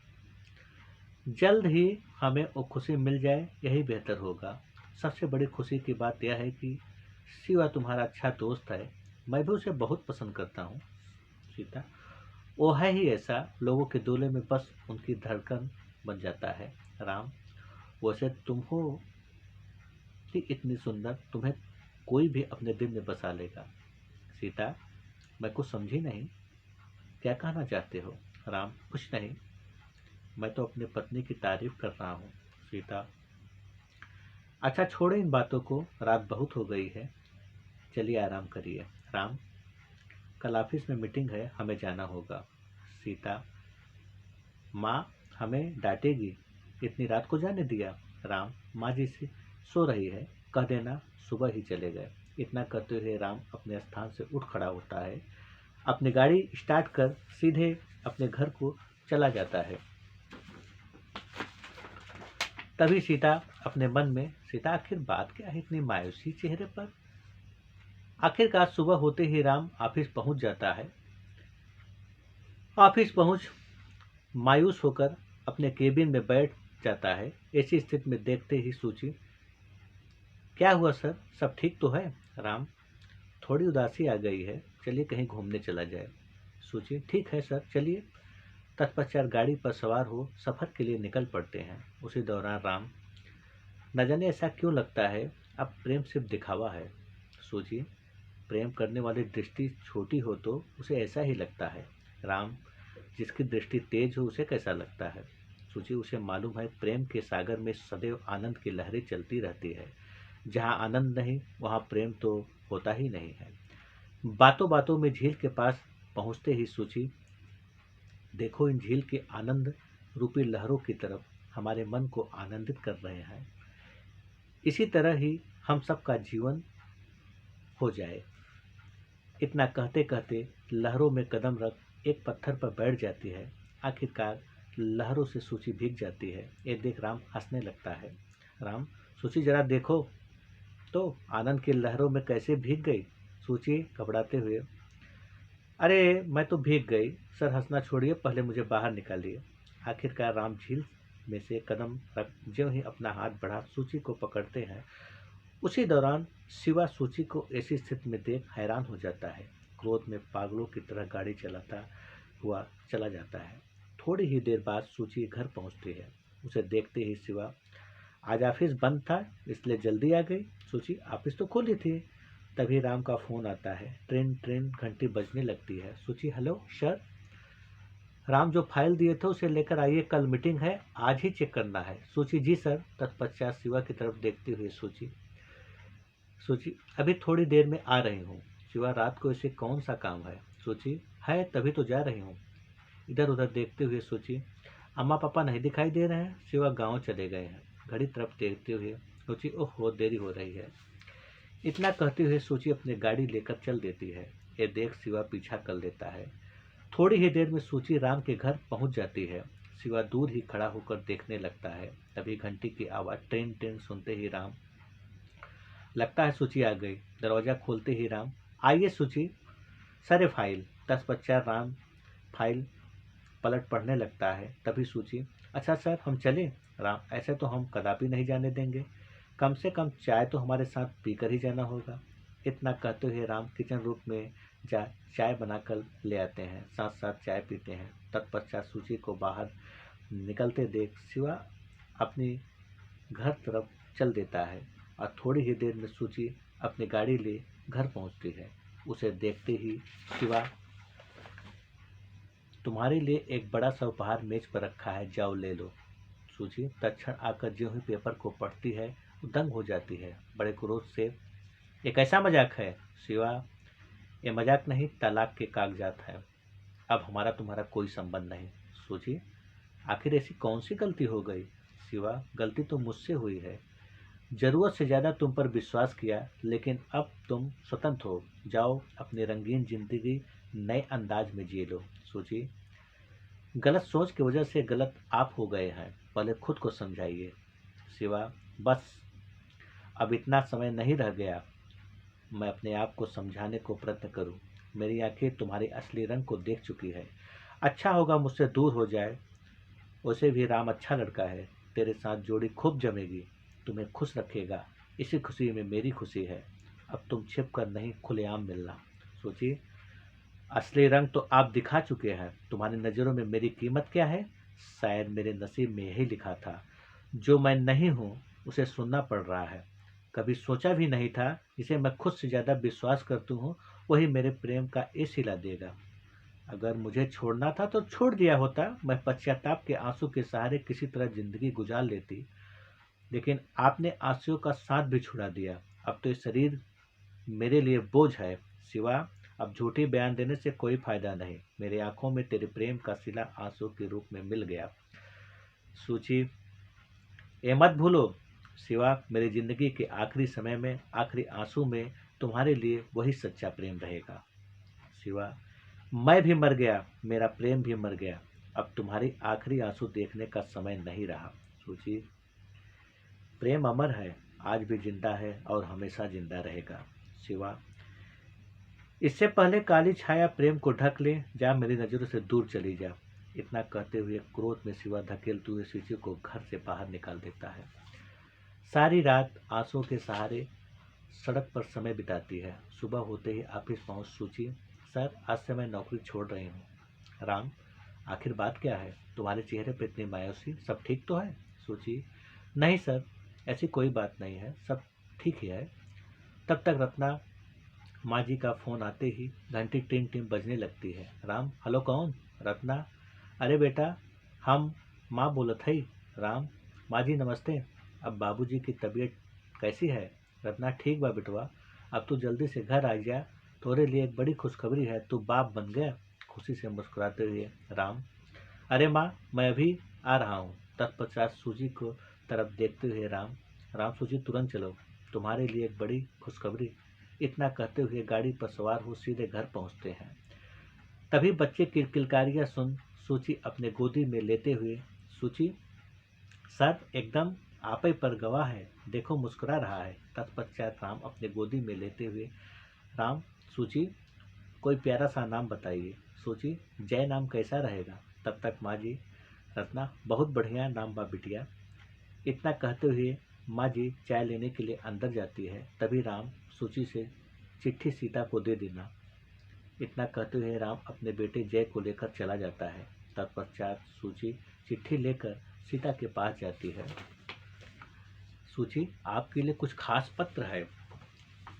जल्द ही हमें वो खुशी मिल जाए यही बेहतर होगा। सबसे बड़ी खुशी की बात यह है कि शिवा तुम्हारा अच्छा दोस्त है, मैं भी उसे बहुत पसंद करता हूँ। सीता, वो है ही ऐसा, लोगों के दूल्हे में बस उनकी धड़कन बन जाता है। राम, वैसे तुम हो कि इतनी सुंदर, तुम्हें कोई भी अपने दिल में बसा लेगा। सीता, मैं कुछ समझी नहीं, क्या कहना चाहते हो? राम, कुछ नहीं, मैं तो अपनी पत्नी की तारीफ कर रहा हूँ। सीता, अच्छा छोड़ो इन बातों को, रात बहुत हो गई है, चलिए आराम करिए। राम, कल ऑफिस में मीटिंग है, हमें जाना होगा। सीता, माँ हमें डांटेगी, इतनी रात को जाने दिया। राम, माँ जी से सो रही है, कह देना सुबह ही चले गए। इतना करते हुए राम अपने स्थान से उठ खड़ा होता है, अपनी गाड़ी स्टार्ट कर सीधे अपने घर को चला जाता है। तभी सीता अपने मन में, सीता आखिर बात क्या है इतनी मायूसी चेहरे पर? आखिरकार सुबह होते ही राम ऑफिस पहुंच जाता है। ऑफिस पहुंच मायूस होकर अपने केबिन में बैठ जाता है। ऐसी स्थिति में देखते ही सूची, क्या हुआ सर, सब ठीक तो है? राम, थोड़ी उदासी आ गई है, चलिए कहीं घूमने चला जाए। सूची, ठीक है सर, चलिए। तत्पश्चात गाड़ी पर सवार हो सफर के लिए निकल पड़ते हैं। उसी दौरान राम, न जाने ऐसा क्यों लगता है, अब प्रेम सिर्फ दिखावा है। सूची, प्रेम करने वाली दृष्टि छोटी हो तो उसे ऐसा ही लगता है। राम, जिसकी दृष्टि तेज हो उसे कैसा लगता है? सूची, उसे मालूम है प्रेम के सागर में सदैव आनंद की लहरें चलती रहती है। जहाँ आनंद नहीं वहाँ प्रेम तो होता ही नहीं है। बातों बातों में झील के पास पहुँचते ही सूची, देखो इन झील के आनंद रूपी लहरों की तरफ हमारे मन को आनंदित कर रहे हैं। इसी तरह ही हम सबका जीवन हो जाए। इतना कहते कहते लहरों में कदम रख एक पत्थर पर बैठ जाती है। आखिरकार लहरों से सूची भीग जाती है। ये देख राम हंसने लगता है। राम, सूची जरा देखो तो आनंद की लहरों में कैसे भीग गई। सूची घबराते हुए, अरे मैं तो भीग गई सर, हंसना छोड़िए, पहले मुझे बाहर निकालिए। आखिरकार राम झील में से कदम रख ज्यों ही अपना हाथ बढ़ा सूची को पकड़ते हैं। उसी दौरान शिवा सूची को ऐसी स्थिति में देख हैरान हो जाता है। क्रोध में पागलों की तरह गाड़ी चलाता हुआ चला जाता है। थोड़ी ही देर बाद सूची घर पहुंचती है। उसे देखते ही शिवा, आज ऑफिस बंद था इसलिए जल्दी आ गई। सूची, ऑफिस तो खुली थी। तभी राम का फोन आता है। ट्रेन ट्रेन घंटी बजने लगती है। सूची, हेलो सर। राम, जो फाइल दिए थे उसे लेकर आइए, कल मीटिंग है, आज ही चेक करना है। सूची, जी सर। तत्पश्चात शिवा की तरफ देखते हुए सूची, अभी थोड़ी देर में आ रही हूँ। शिवा, रात को इसे कौन सा काम है? सूची, है तभी तो जा रही हूँ। इधर उधर देखते हुए सूची, अम्मा पापा नहीं दिखाई दे रहे हैं? शिवा, गाँव चले गए हैं। घड़ी तरफ देखते हुए सूची, ओह देरी हो रही है। इतना कहते हुए सूची अपनी गाड़ी लेकर चल देती है। ये देख शिवा पीछा कर लेता है। थोड़ी ही देर में सूची राम के घर पहुंच जाती है। शिवा दूर ही खड़ा होकर देखने लगता है। तभी घंटी की आवाज़, ट्रेन ट्रेन सुनते ही राम, लगता है सूची आ गई। दरवाज़ा खोलते ही राम, आइए सूची, सर फाइल। तत्पश्चात राम फाइल पलट पढ़ने लगता है। तभी सूची, अच्छा सर हम चलें? राम, ऐसे तो हम कदापि नहीं जाने देंगे, कम से कम चाय तो हमारे साथ पीकर ही जाना होगा। इतना कहते हुए राम किचन रूम में जा चाय बनाकर ले आते हैं। साथ साथ चाय पीते हैं। तत्पश्चात सूची को बाहर निकलते देख शिवा अपनी घर तरफ चल देता है और थोड़ी ही देर में सूची अपनी गाड़ी ले घर पहुंचती है। उसे देखते ही शिवा, तुम्हारे लिए एक बड़ा सा उपहार मेज पर रखा है, जाओ ले लो। सूची तत्क्षण आकर ज्यों ही पेपर को पढ़ती है वो दंग हो जाती है। बड़े क्रोध से, ये कैसा मजाक है? शिवा, ये मजाक नहीं, तलाक के कागजात है। अब हमारा तुम्हारा कोई संबंध नहीं। सूची, आखिर ऐसी कौन सी गलती हो गई? शिवा, गलती तो मुझसे हुई है, जरूरत से ज्यादा तुम पर विश्वास किया, लेकिन अब तुम स्वतंत्र हो, जाओ अपनी रंगीन जिंदगी नए अंदाज में जी लो। सूची, गलत सोच की वजह से गलत आप हो गए हैं, पहले खुद को समझाइए। शिवा, बस अब इतना समय नहीं रह गया, मैं अपने आप को समझाने को प्रयत्न करूं। मेरी आंखें तुम्हारे असली रंग को देख चुकी है। अच्छा होगा मुझसे दूर हो जाए। वैसे भी राम अच्छा लड़का है, तेरे साथ जोड़ी खूब जमेगी, तुम्हें खुश रखेगा, इसी खुशी में मेरी खुशी है। अब तुम छिप कर नहीं, खुलेआम मिलना। सोचिए, असली रंग तो आप दिखा चुके हैं, तुम्हारी नज़रों में मेरी कीमत क्या है? शायद मेरे नसीब में यही लिखा था, जो मैं नहीं हूँ उसे सुनना पड़ रहा है। कभी सोचा भी नहीं था, जिसे मैं खुद से ज़्यादा विश्वास करती हूँ वही मेरे प्रेम का ये सिला देगा। अगर मुझे छोड़ना था तो छोड़ दिया होता, मैं पश्चाताप के आंसू के सहारे किसी तरह जिंदगी गुजार लेती, लेकिन आपने आंसुओं का साथ भी छुड़ा दिया। अब तो ये शरीर मेरे लिए बोझ है। सिवा अब झूठी बयान देने से कोई फायदा नहीं, मेरी आंखों में तेरे प्रेम का सिला आंसू के रूप में मिल गया। सूची, ये मत भूलो सिवा, मेरी जिंदगी के आखिरी समय में, आखिरी आंसू में तुम्हारे लिए वही सच्चा प्रेम रहेगा। सिवा, मैं भी मर गया, मेरा प्रेम भी मर गया, अब तुम्हारी आखिरी आंसू देखने का समय नहीं रहा। सूची, प्रेम अमर है, आज भी जिंदा है और हमेशा जिंदा रहेगा। सिवा, इससे पहले काली छाया प्रेम को ढक ले, जा मेरी नजरों से दूर चली जा। इतना कहते हुए क्रोध में शिवा धकेलते हुए सूची को घर से बाहर निकाल देता है। सारी रात आंसुओं के सहारे सड़क पर समय बिताती है। सुबह होते ही ऑफिस पहुंच सूची, सर आज से मैं नौकरी छोड़ रही हूँ। राम, आखिर बात क्या है? तुम्हारे चेहरे पर इतनी मायूसी, सब ठीक तो है? सूची, नहीं सर, ऐसी कोई बात नहीं है, सब ठीक ही है। तब तक रत्ना माँ जी का फोन आते ही घंटी टिन टिन बजने लगती है। राम, हेलो कौन? रत्ना, अरे बेटा हम माँ बोलत हई। राम, माँ जी नमस्ते। अब बाबूजी की तबीयत कैसी है? रत्ना, ठीक बा बेटवा, अब तू जल्दी से घर आ जा, तोरे लिए एक बड़ी खुशखबरी है, तू बाप बन गया। खुशी से मुस्कुराते हुए राम, अरे माँ मैं अभी आ रहा हूँ। तत्पश्चात सूजी को तरफ देखते हुए राम, सूजी तुरंत चलो, तुम्हारे लिए एक बड़ी खुशखबरी। इतना कहते हुए गाड़ी पर सवार हो सीधे घर पहुँचते हैं। तभी बच्चे की किलकारियाँ सुन सूची अपने गोदी में लेते हुए, सूची सर एकदम आप ही पर गवाह है, देखो मुस्कुरा रहा है। तत्पश्चात राम अपने गोदी में लेते हुए राम, सूची कोई प्यारा सा नाम बताइए। सूची, जय नाम कैसा रहेगा? तब तक माँ जी, रत्ना बहुत बढ़िया नाम बा बिटिया। इतना कहते हुए माँ जी चाय लेने के लिए अंदर जाती है। तभी राम सूची से, चिट्ठी सीता को दे देना। इतना कहते हुए राम अपने बेटे जय को लेकर चला जाता है। तत्पश्चात सूची चिट्ठी लेकर सीता के पास जाती है। सूची, आपके लिए कुछ खास पत्र है,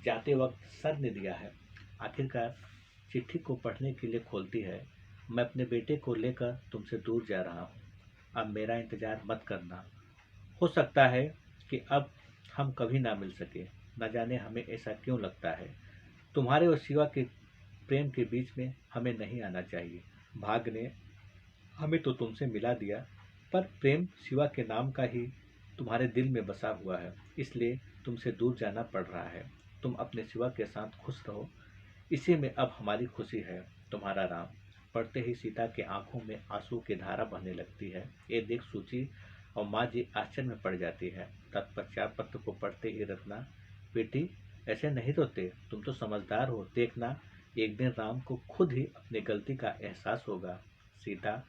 जाते वक्त सर ने दिया है। आखिरकार चिट्ठी को पढ़ने के लिए खोलती है। मैं अपने बेटे को लेकर तुमसे दूर जा रहा हूँ, अब मेरा इंतजार मत करना। हो सकता है कि अब हम कभी ना मिल सके, न जाने हमें ऐसा क्यों लगता है। तुम्हारे और शिवा के प्रेम के बीच में हमें नहीं आना चाहिए। भाग्य ने हमें तो तुमसे मिला दिया, पर प्रेम शिवा के नाम का ही तुम्हारे दिल में बसा हुआ है, इसलिए तुमसे दूर जाना पड़ रहा है। तुम अपने शिवा के साथ खुश रहो, इसी में अब हमारी खुशी है। तुम्हारा राम। पढ़ते ही सीता के आंखों में आंसू की धारा बहने लगती है। ये देख सूची और माँ जी आश्चर्य में पड़ जाती है। तत्पश्चात पत्र को पढ़ते ही रत्ना, बेटी ऐसे नहीं रोते, तुम तो समझदार हो, देखना एक दिन राम को खुद ही अपनी गलती का एहसास होगा। सीता,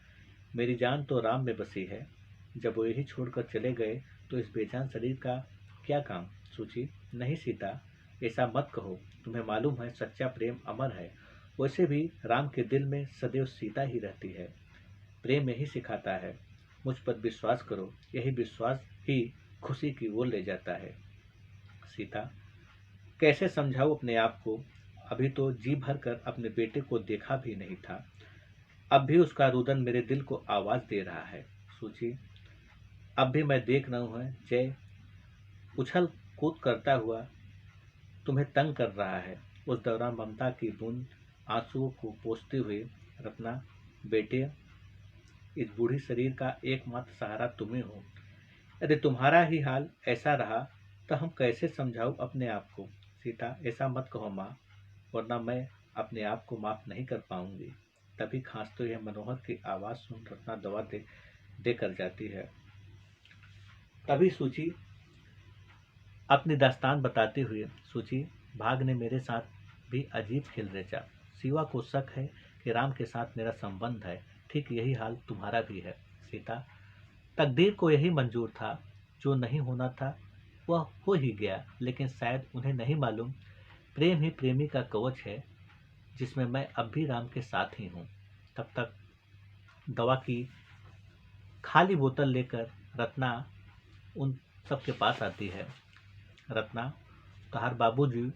मेरी जान तो राम में बसी है, जब वो यही छोड़कर चले गए तो इस बेजान शरीर का क्या काम? सूची, नहीं सीता, ऐसा मत कहो, तुम्हें मालूम है सच्चा प्रेम अमर है। वैसे भी राम के दिल में सदैव सीता ही रहती है। प्रेम यही सिखाता है, मुझ पर विश्वास करो, यही विश्वास ही खुशी की ओर ले जाता है। सीता, कैसे समझाऊं अपने आप को, अभी तो जी भर कर अपने बेटे को देखा भी नहीं था, अब भी उसका रुदन मेरे दिल को आवाज दे रहा है। सूची, अब भी मैं देख रहा हूँ जय उछल कूद करता हुआ तुम्हें तंग कर रहा है। उस दौरान ममता की बूंद आंसुओं को पोंछते हुए रत्ना, बेटे इस बूढ़ी शरीर का एकमात्र सहारा तुम्हें हो, यदि तुम्हारा ही हाल ऐसा रहा तो हम कैसे समझाऊं अपने आप को। सीता, ऐसा मत कहो माँ, वरना मैं अपने आप को माफ नहीं कर पाऊंगी। तभी खांसते हुए मनोहर की आवाज सुन रत्ना दवा दे कर जाती है। तभी सूची अपनी दास्तान बताते हुए, सूची भाग ने मेरे साथ भी अजीब खेल रचा। शिवा को शक है कि राम के साथ मेरा संबंध है, ठीक यही हाल तुम्हारा भी है। सीता, तकदीर को यही मंजूर था, जो नहीं होना था वह हो ही गया, लेकिन शायद उन्हें नहीं मालूम प्रेम ही प्रेमी का कवच है, जिसमें मैं अब भी राम के साथ ही हूँ। तब तक दवा की खाली बोतल लेकर रत्ना उन सबके पास आती है। रत्ना, तहार बाबूजी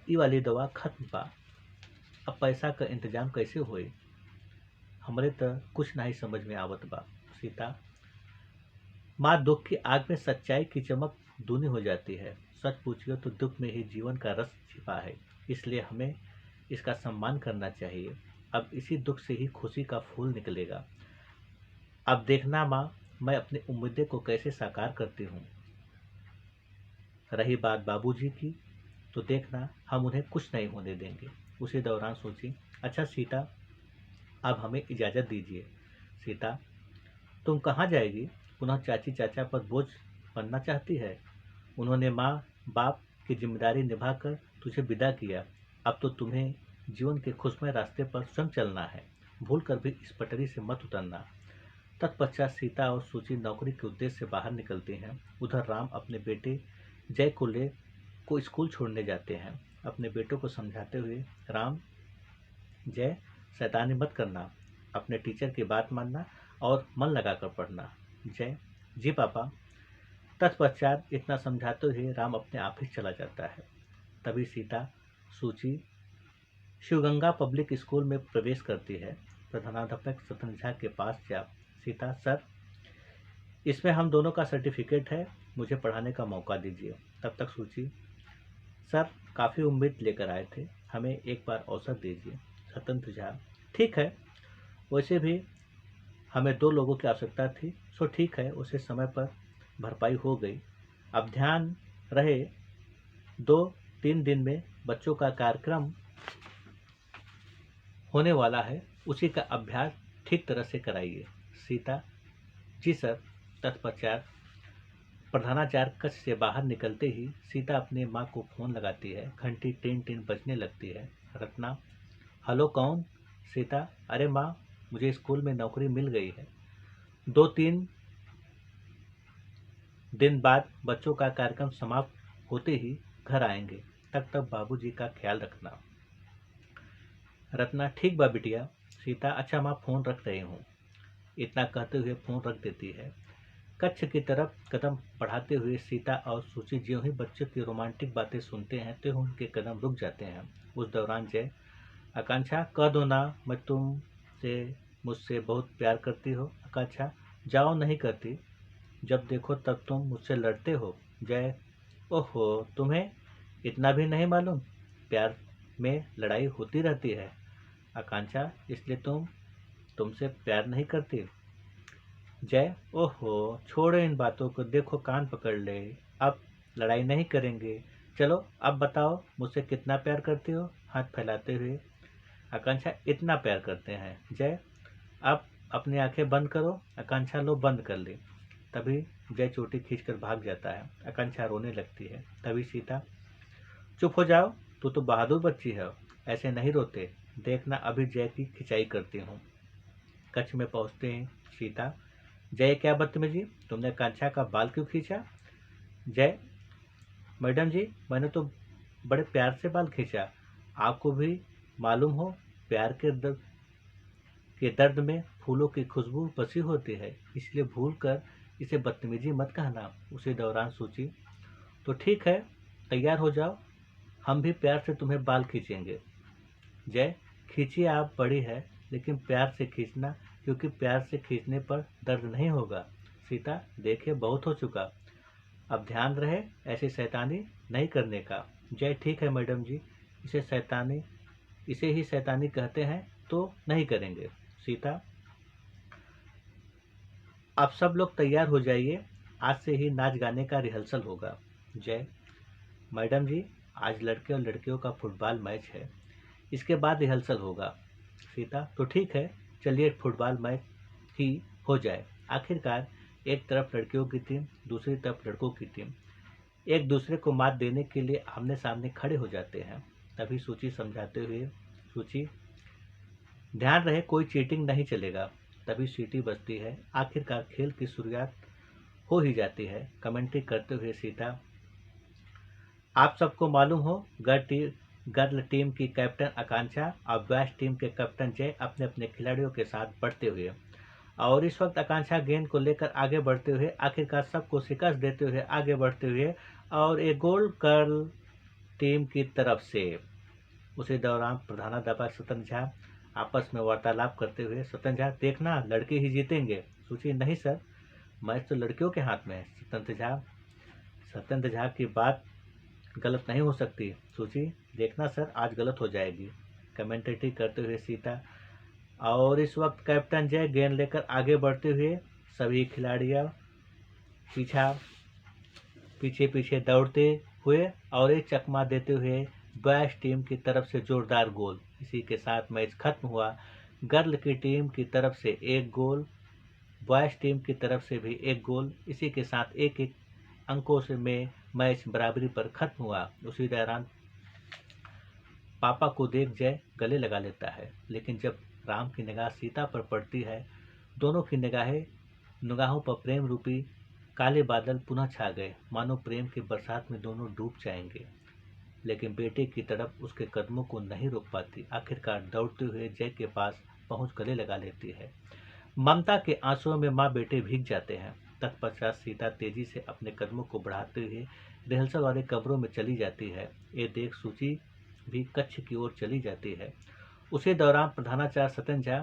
ई वाली दवा खत्म बा, अब पैसा का इंतजाम कैसे होए, हमरे तो कुछ नहीं समझ में आवत बा। सीता, माँ दुख की आग में सच्चाई की चमक दूनी हो जाती है। सच पूछिए तो दुख में ही जीवन का रस छिपा है, इसलिए हमें इसका सम्मान करना चाहिए। अब इसी दुख से ही खुशी का फूल निकलेगा। अब देखना माँ, मैं अपनी उम्मीदें को कैसे साकार करती हूँ। रही बात बाबूजी की, तो देखना हम उन्हें कुछ नहीं होने देंगे। उसी दौरान सोची, अच्छा सीता, अब हमें इजाज़त दीजिए। सीता, तुम कहाँ जाएगी? पुनः चाची चाचा पर बोझ बनना चाहती है? उन्होंने माँ बाप की जिम्मेदारी निभाकर तुझे विदा किया, अब तो तुम्हें जीवन के खुशमय रास्ते पर स्वयं चलना है। भूल कर भी इस पटरी से मत उतरना। तत्पश्चात सीता और सूची नौकरी के उद्देश्य से बाहर निकलते हैं। उधर राम अपने बेटे जय को स्कूल छोड़ने जाते हैं। अपने बेटों को समझाते हुए राम, जय, शैतानी मत करना, अपने टीचर की बात मानना और मन लगाकर पढ़ना। जय, जी पापा। तत्पश्चात इतना समझाते हुए राम अपने ऑफिस चला जाता है। तभी सीता, सूची शिवगंगा पब्लिक स्कूल में प्रवेश करती है। प्रधानाध्यापक सत्येंद्र झा के पास जा सीता, सर, इसमें हम दोनों का सर्टिफिकेट है, मुझे पढ़ाने का मौका दीजिए। तब तक सूची, सर, काफ़ी उम्मीद लेकर आए थे, हमें एक बार अवसर दीजिए। सत्येंद्र झा, ठीक है, वैसे भी हमें 2 लोगों की आवश्यकता थी, सो ठीक है, उसे समय पर भरपाई हो गई। अब ध्यान रहे 2-3 दिन में बच्चों का कार्यक्रम होने वाला है, उसी का अभ्यास ठीक तरह से कराइए। सीता, जी सर। तत्पश्चात प्रधानाचार्य कक्ष से बाहर निकलते ही सीता अपनी माँ को फोन लगाती है। घंटी टिन टिन बजने लगती है। रत्ना, हेलो, कौन? सीता, अरे माँ, मुझे स्कूल में नौकरी मिल गई है, 2-3 दिन बाद बच्चों का कार्यक्रम समाप्त होते ही घर आएंगे, तब तक बाबूजी का ख्याल रखना। रत्ना, ठीक बा बिटिया। सीता, अच्छा माँ, फोन रख रही हूँ। इतना कहते हुए फोन रख देती है। कक्ष की तरफ कदम बढ़ाते हुए सीता और सूची ज्यों ही बच्चों की रोमांटिक बातें सुनते हैं तो उनके कदम रुक जाते हैं। उस दौरान जय, आकांक्षा, कह दो ना मैं तुमसे मुझसे बहुत प्यार करती हो। आकांक्षा, जाओ, नहीं करती, जब देखो तब तुम मुझसे लड़ते हो। जय, ओहो, तुम्हें इतना भी नहीं मालूम, प्यार में लड़ाई होती रहती है। आकांक्षा, इसलिए तुमसे प्यार नहीं करती। जय, ओहो, छोड़ो इन बातों को, देखो कान पकड़ ले, अब लड़ाई नहीं करेंगे, चलो अब बताओ मुझसे कितना प्यार करती हो। हाथ फैलाते हुए आकांक्षा, इतना प्यार करते हैं। जय, अब अपनी आंखें बंद करो। आकांक्षा, लो, बंद कर ली। तभी जय चोटी खींचकर भाग जाता है। आकांक्षा रोने लगती है। तभी सीता, चुप हो जाओ, तू तो बहादुर बच्ची है, ऐसे नहीं रोते, देखना अभी जय की खिंचाई करती हूँ। कच्छ में पहुँचते हैं सीता, जय, क्या बदतमीजी, तुमने आकांक्षा का बाल क्यों खींचा? जय, मैडम जी, मैंने तो बड़े प्यार से बाल खींचा, आपको भी मालूम हो प्यार के दर्द में फूलों की खुशबू बसी होती है, इसलिए भूल कर इसे बदतमीजी मत कहना। उसी दौरान सूची, तो ठीक है, तैयार हो जाओ, हम भी प्यार से तुम्हें बाल खींचेंगे। जय, खींचिए, आप बड़ी है, लेकिन प्यार से खींचना, क्योंकि प्यार से खींचने पर दर्द नहीं होगा। सीता, देखिए बहुत हो चुका, अब ध्यान रहे ऐसी शैतानी नहीं करने का। जय, ठीक है मैडम जी, इसे ही शैतानी कहते हैं, तो नहीं करेंगे। सीता, आप सब लोग तैयार हो जाइए, आज से ही नाच गाने का रिहर्सल होगा। जय, मैडम जी, आज लड़के और लड़कियों का फुटबॉल मैच है, इसके बाद रिहर्सल होगा। सीता, तो ठीक है, चलिए फुटबॉल मैच ही हो जाए। आखिरकार एक तरफ लड़कियों की टीम, दूसरी तरफ लड़कों की टीम एक दूसरे को मात देने के लिए आमने सामने खड़े हो जाते हैं। तभी सूची समझाते हुए, सूची, ध्यान रहे कोई चीटिंग नहीं चलेगा। तभी सीटी बजती है। आखिरकार खेल की शुरुआत हो ही जाती है। कमेंट्री करते हुए सीता, आप सबको मालूम हो गर्ल टीम की कैप्टन आकांक्षा और बॉयज टीम के कैप्टन जय अपने अपने खिलाड़ियों के साथ बढ़ते हुए, और इस वक्त आकांक्षा गेंद को लेकर आगे बढ़ते हुए आखिरकार सबको शिकस्त देते हुए आगे बढ़ते हुए और एक गोल गर्ल टीम की तरफ से। उसी दौरान प्रधानाध्यापक सत्येंद्र झा आपस में वार्तालाप करते हुए, सत्येंद्र झा, देखना लड़के ही जीतेंगे। सूची, नहीं सर, मैच तो लड़कियों के हाथ में है। सत्येंद्र झा की बात गलत नहीं हो सकती। सूची, देखना सर, आज गलत हो जाएगी। कमेंटेटरी करते हुए सीता, और इस वक्त कैप्टन जय गेंद लेकर आगे बढ़ते हुए सभी खिलाड़ियों पीछे पीछे दौड़ते हुए और एक चकमा देते हुए बॉयज टीम की तरफ से जोरदार गोल। इसी के साथ मैच खत्म हुआ। गर्ल की टीम की तरफ से 1 गोल, बॉयज टीम की तरफ से भी 1 गोल। इसी के साथ 1-1 अंकों से में मैच बराबरी पर खत्म हुआ। उसी दौरान पापा को देख जय गले लगा लेता है, लेकिन जब राम की निगाह सीता पर पड़ती है। दोनों की निगाहों पर प्रेम रूपी काले बादल पुनः छा गए, मानो प्रेम की बरसात में दोनों डूब जाएंगे। लेकिन बेटे की तड़प उसके कदमों को नहीं रोक पाती। आखिरकार दौड़ते हुए जय के पास पहुंच गले लगा लेती है। ममता के आंसुओं में माँ बेटे भीग जाते हैं। तत्पश्चात सीता तेजी से अपने कदमों को बढ़ाते हुए रिहर्सल वाले कमरों में चली जाती है। ये देख सूची भी कक्ष की ओर चली जाती है। उसी दौरान प्रधानाचार्य सत्यन झा,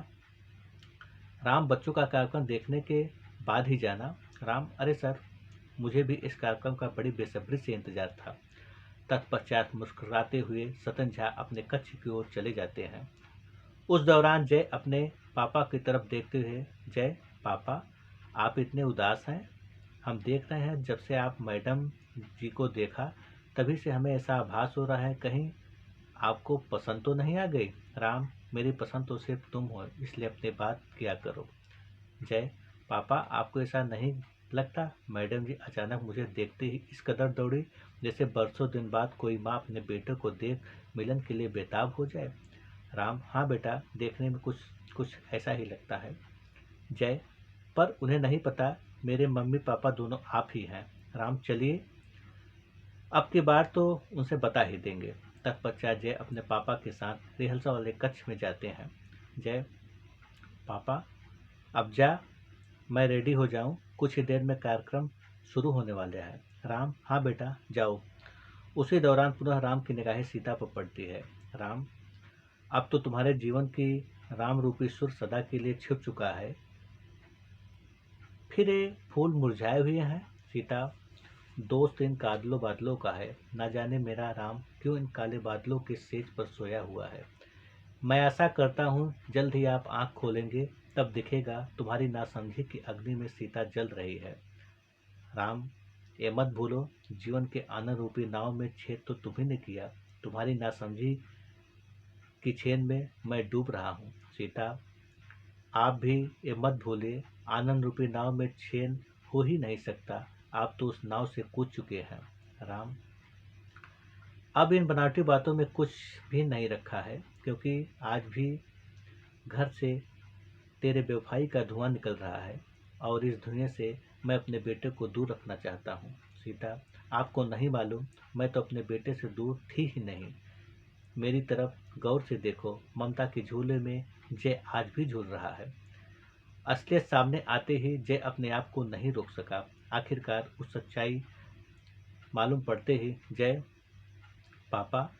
राम बच्चों का कार्यक्रम देखने के बाद ही जाना। राम, अरे सर, मुझे भी इस कार्यक्रम का बड़ी बेसब्री से इंतजार था। तत्पश्चात मुस्कुराते हुए सत्यन झा अपने कक्ष की ओर चले जाते हैं। उस दौरान जय अपने पापा की तरफ देखते हुए, जय पापा, आप इतने उदास हैं? हम देख रहे हैं जब से आप मैडम जी को देखा तभी से हमें ऐसा आभास हो रहा है, कहीं आपको पसंद तो नहीं आ गई? राम, मेरी पसंद तो सिर्फ तुम हो, इसलिए अपनी बात किया करो। जय, पापा, आपको ऐसा नहीं लगता मैडम जी अचानक मुझे देखते ही इस कदर दौड़ी जैसे बरसों दिन बाद कोई माँ अपने बेटे को देख मिलन के लिए बेताब हो जाए? राम, हाँ बेटा, देखने में कुछ कुछ ऐसा ही लगता है। जय, पर उन्हें नहीं पता मेरे मम्मी पापा दोनों आप ही हैं। राम, चलिए अब की बार तो उनसे बता ही देंगे। तत्पश्चात जय अपने पापा के साथ रिहर्सल वाले कक्ष में जाते हैं। जय, पापा, अब जा, मैं रेडी हो जाऊं, कुछ ही देर में कार्यक्रम शुरू होने वाले हैं। राम, हाँ बेटा, जाओ। उसी दौरान पुनः राम की निगाहें सीता पर पड़ती है। राम, अब तो तुम्हारे जीवन की राम रूपी सुर सदा के लिए छिप चुका है, फिर ये फूल मुरझाए हुए हैं। सीता, दोस्त इन कादलों बादलों का है, न जाने मेरा राम क्यों इन काले बादलों के सेज पर सोया हुआ है। मैं आशा करता हूँ जल्द ही आप आंख खोलेंगे, तब दिखेगा तुम्हारी नासमझी की अग्नि में सीता जल रही है। राम, ये मत भूलो, जीवन के आनंद रूपी नाव में छेद तो तुम्ही ने किया, तुम्हारी नासमझी की छेद में मैं डूब रहा हूँ। सीता, आप भी ये मत भूलिए, आनंद रूपी नाव में छेद हो ही नहीं सकता, आप तो उस नाव से कूद चुके हैं। राम, अब इन बनावटी बातों में कुछ भी नहीं रखा है, क्योंकि आज भी घर से तेरे बेवफाई का धुआं निकल रहा है और इस धुएं से मैं अपने बेटे को दूर रखना चाहता हूँ। सीता, आपको नहीं मालूम, मैं तो अपने बेटे से दूर थी ही नहीं। मेरी तरफ गौर से देखो, ममता के झूले में जय आज भी झूल रहा है। असलियत सामने आते ही जय अपने आप को नहीं रोक सका। आखिरकार उस सच्चाई मालूम पड़ते ही जय, पापा,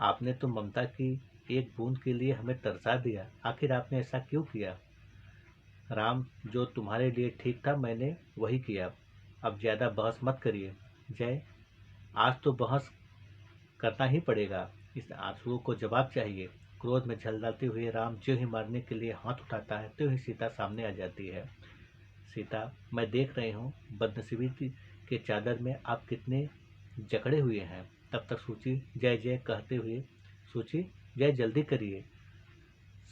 आपने तो ममता की एक बूंद के लिए हमें तरसा दिया, आखिर आपने ऐसा क्यों किया? राम, जो तुम्हारे लिए ठीक था मैंने वही किया, अब ज्यादा बहस मत करिए। जय, आज तो बहस करना ही पड़ेगा, इस आंसुओं को जवाब चाहिए। क्रोध में झलसाते हुए राम ज्यों ही मारने के लिए हाथ उठाता है त्यों ही सीता सामने आ जाती है। सीता, मैं देख रही हूँ बदनसीबी के चादर में आप कितने जकड़े हुए हैं। तब तक सूची जय जय कहते हुए, सूची, जय जल्दी करिए,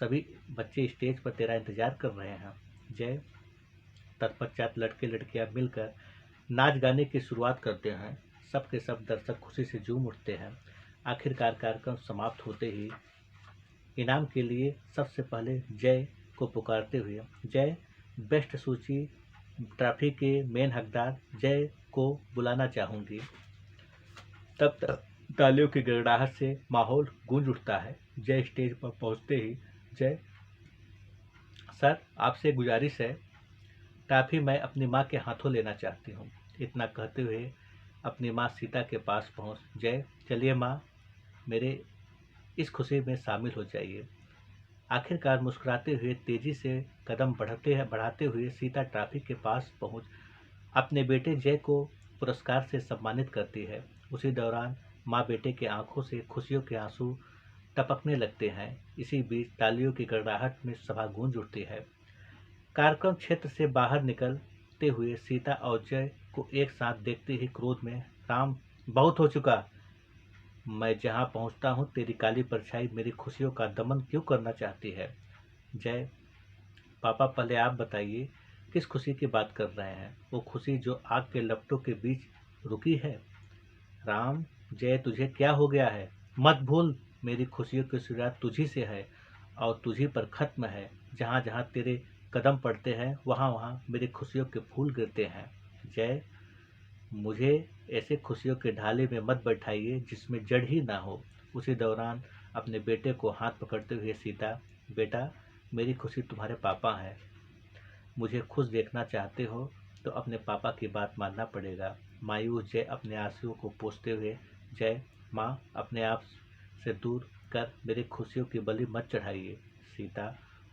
सभी बच्चे स्टेज पर तेरा इंतजार कर रहे हैं। जय। तत्पश्चात लड़के लड़कियां मिलकर नाच गाने की शुरुआत करते हैं। सब के सब दर्शक खुशी से झूम उठते हैं। आखिरकार कार्यक्रम समाप्त होते ही इनाम के लिए सबसे पहले जय को पुकारते हुए, जय, बेस्ट सूची ट्रॉफी के मेन हकदार जय को बुलाना चाहूंगी। तब तक तालियों की गड़गड़ाहट से माहौल गूंज उठता है। जय स्टेज पर पहुंचते ही, जय, सर, आपसे गुजारिश है, ट्रॉफी मैं अपनी माँ के हाथों लेना चाहती हूँ। इतना कहते हुए अपनी माँ सीता के पास पहुँच, जय, चलिए माँ, मेरे इस खुशी में शामिल हो जाइए। आखिरकार मुस्कुराते हुए तेजी से कदम बढ़ाते हुए सीता ट्रॉफी के पास पहुँच अपने बेटे जय को पुरस्कार से सम्मानित करती है। उसी दौरान माँ बेटे की आंखों से खुशियों के आंसू टपकने लगते हैं। इसी बीच तालियों की गड़गड़ाहट में सभा गूंज उठती है। कार्यक्रम क्षेत्र से बाहर निकलते हुए सीता और जय को एक साथ देखते ही क्रोध में, राम, बहुत हो चुका, मैं जहाँ पहुँचता हूँ तेरी काली परछाई मेरी खुशियों का दमन क्यों करना चाहती है। जय, पापा, पहले आप बताइए किस खुशी की बात कर रहे हैं, वो खुशी जो आग के लपटों के बीच रुकी है। राम, जय, तुझे क्या हो गया है? मत भूल, मेरी खुशियों की शुरुआत तुझी से है और तुझी पर खत्म है। जहाँ जहाँ तेरे कदम पड़ते हैं वहाँ वहाँ मेरी खुशियों के फूल गिरते हैं। जय, मुझे ऐसे खुशियों के ढाले में मत बैठाइए जिसमें जड़ ही ना हो। उसी दौरान अपने बेटे को हाथ पकड़ते हुए सीता, बेटा, मेरी खुशी तुम्हारे पापा हैं। मुझे खुश देखना चाहते हो तो अपने पापा की बात मानना पड़ेगा। मायूस जय अपने आंसुओं को पोंछते हुए, जय माँ, अपने आप से दूर कर मेरी खुशियों की बलि मत चढ़ाइए। सीता,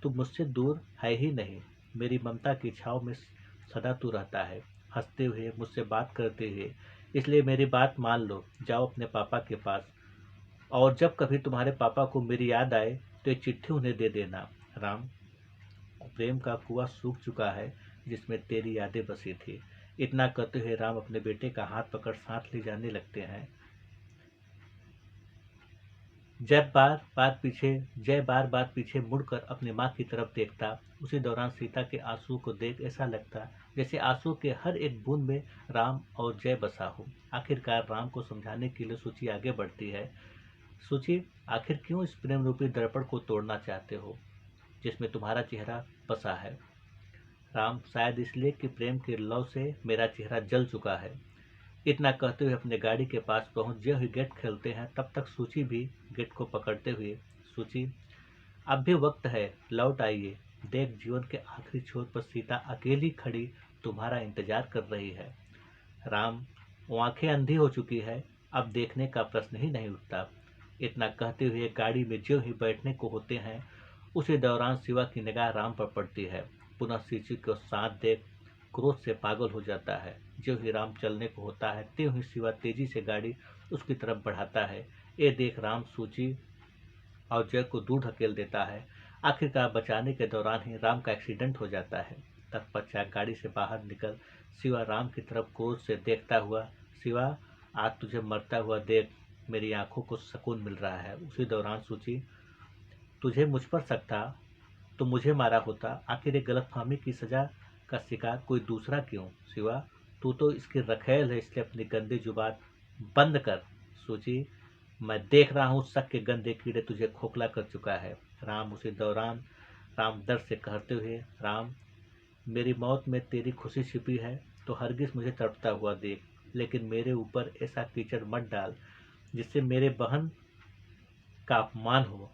तू मुझसे दूर है ही नहीं, मेरी ममता की छाव में सदा तू रहता है, हंसते हुए मुझसे बात करते हुए। इसलिए मेरी बात मान लो, जाओ अपने पापा के पास, और जब कभी तुम्हारे पापा को मेरी याद आए तो एक चिट्ठी उन्हें दे देना। राम, प्रेम का कुआं सूख चुका है जिसमें तेरी यादें बसी थी। इतना कहते हुए राम अपने बेटे का हाथ पकड़ साथ ले जाने लगते हैं। जय बार बार पीछे मुड़कर अपनी माँ की तरफ देखता। उसी दौरान सीता के आंसू को देख ऐसा लगता जैसे आंसू के हर एक बूंद में राम और जय बसा हो। आखिरकार राम को समझाने के लिए सूची आगे बढ़ती है। सूची, आखिर क्यों इस प्रेम रूपी दर्पण को तोड़ना चाहते हो जिसमें तुम्हारा चेहरा बसा है? राम, शायद इसलिए कि प्रेम के लौ से मेरा चेहरा जल चुका है। इतना कहते हुए अपने गाड़ी के पास पहुंच जय हुए गेट खोलते हैं। तब तक सूची भी गेट को पकड़ते हुए, सूची, अब भी वक्त है, लौट आइए। देख, जीवन के आखिरी छोर पर सीता अकेली खड़ी तुम्हारा इंतजार कर रही है। राम, वो आंखें अंधी हो चुकी है, अब देखने का प्रश्न ही नहीं उठता। इतना कहते हुए गाड़ी में ज्यों ही बैठने को होते हैं, उसी दौरान शिवा की निगाह राम पर पड़ती है। पुनः सूची को साथ देख क्रोध से पागल हो जाता है। ज्यों ही राम चलने को होता है त्यों ही शिवा तेजी से गाड़ी उसकी तरफ बढ़ाता है। ये देख राम सूची और जय को दूर धकेल देता है। आखिरकार बचाने के दौरान ही राम का एक्सीडेंट हो जाता है। तत्पश्चात गाड़ी से बाहर निकल शिवा राम की तरफ क्रोध से देखता हुआ, शिवा, आज तुझे मरता हुआ देख मेरी आंखों को सुकून मिल रहा है। उसी दौरान सूची, तुझे मुझ पर शक था तो मुझे मारा होता, आखिर एक गलतफहमी की सजा का शिकार कोई दूसरा क्यों? शिवा, तू तो इसकी रखेल है, इसलिए अपनी गंदी जुबान बंद कर। सूची, मैं देख रहा हूँ शक के गंदे कीड़े तुझे खोखला कर चुका है। राम, उसी दौरान राम दर्द से कहते हुए, राम, मेरी मौत में तेरी खुशी छिपी है तो हरगिज मुझे तड़पता हुआ देख, लेकिन मेरे ऊपर ऐसा कीचड़ मत डाल जिससे मेरे बहन का अपमान हो।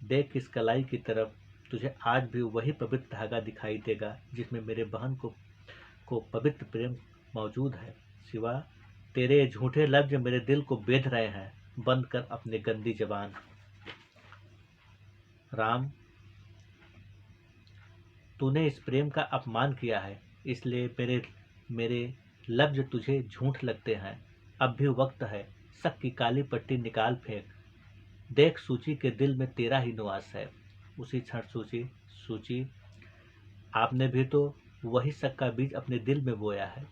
देख इस कलाई की तरफ, तुझे आज भी वही पवित्र धागा दिखाई देगा जिसमें मेरे बहन को पवित्र प्रेम मौजूद है। शिवा, तेरे झूठे लफ्ज मेरे दिल को बेध रहे हैं, बंद कर अपनी गंदी जबान। राम, तूने इस प्रेम का अपमान किया है, इसलिए मेरे मेरे लफ्ज तुझे झूठ लगते हैं। अब भी वक्त है, शक की काली पट्टी निकाल फेंक। देख, सूची के दिल में तेरा ही निवास है। उसी क्षण सूची, सूची, आपने भी तो वही शक का बीज अपने दिल में बोया है।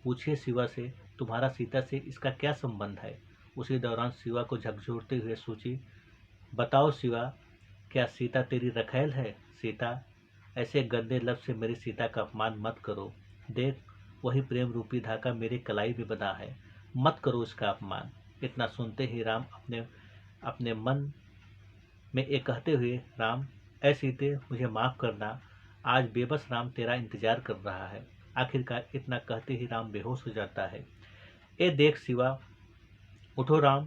पूछिए शिवा से, तुम्हारा सीता से इसका क्या संबंध है? उसी दौरान शिवा को झकझोरते हुए सूची, बताओ शिवा, क्या सीता तेरी रखैल है? सीता, ऐसे गंदे लफ्ज से मेरी सीता का अपमान मत करो। देख, वही प्रेम रूपी धागा मेरी कलाई में बंधा है, मत करो इसका अपमान। इतना सुनते ही राम अपने अपने मन में ये कहते हुए, राम, ऐ सीते, मुझे माफ करना, आज बेबस राम तेरा इंतजार कर रहा है। आखिरकार इतना कहते ही राम बेहोश हो जाता है। ए देख शिवा, उठो राम,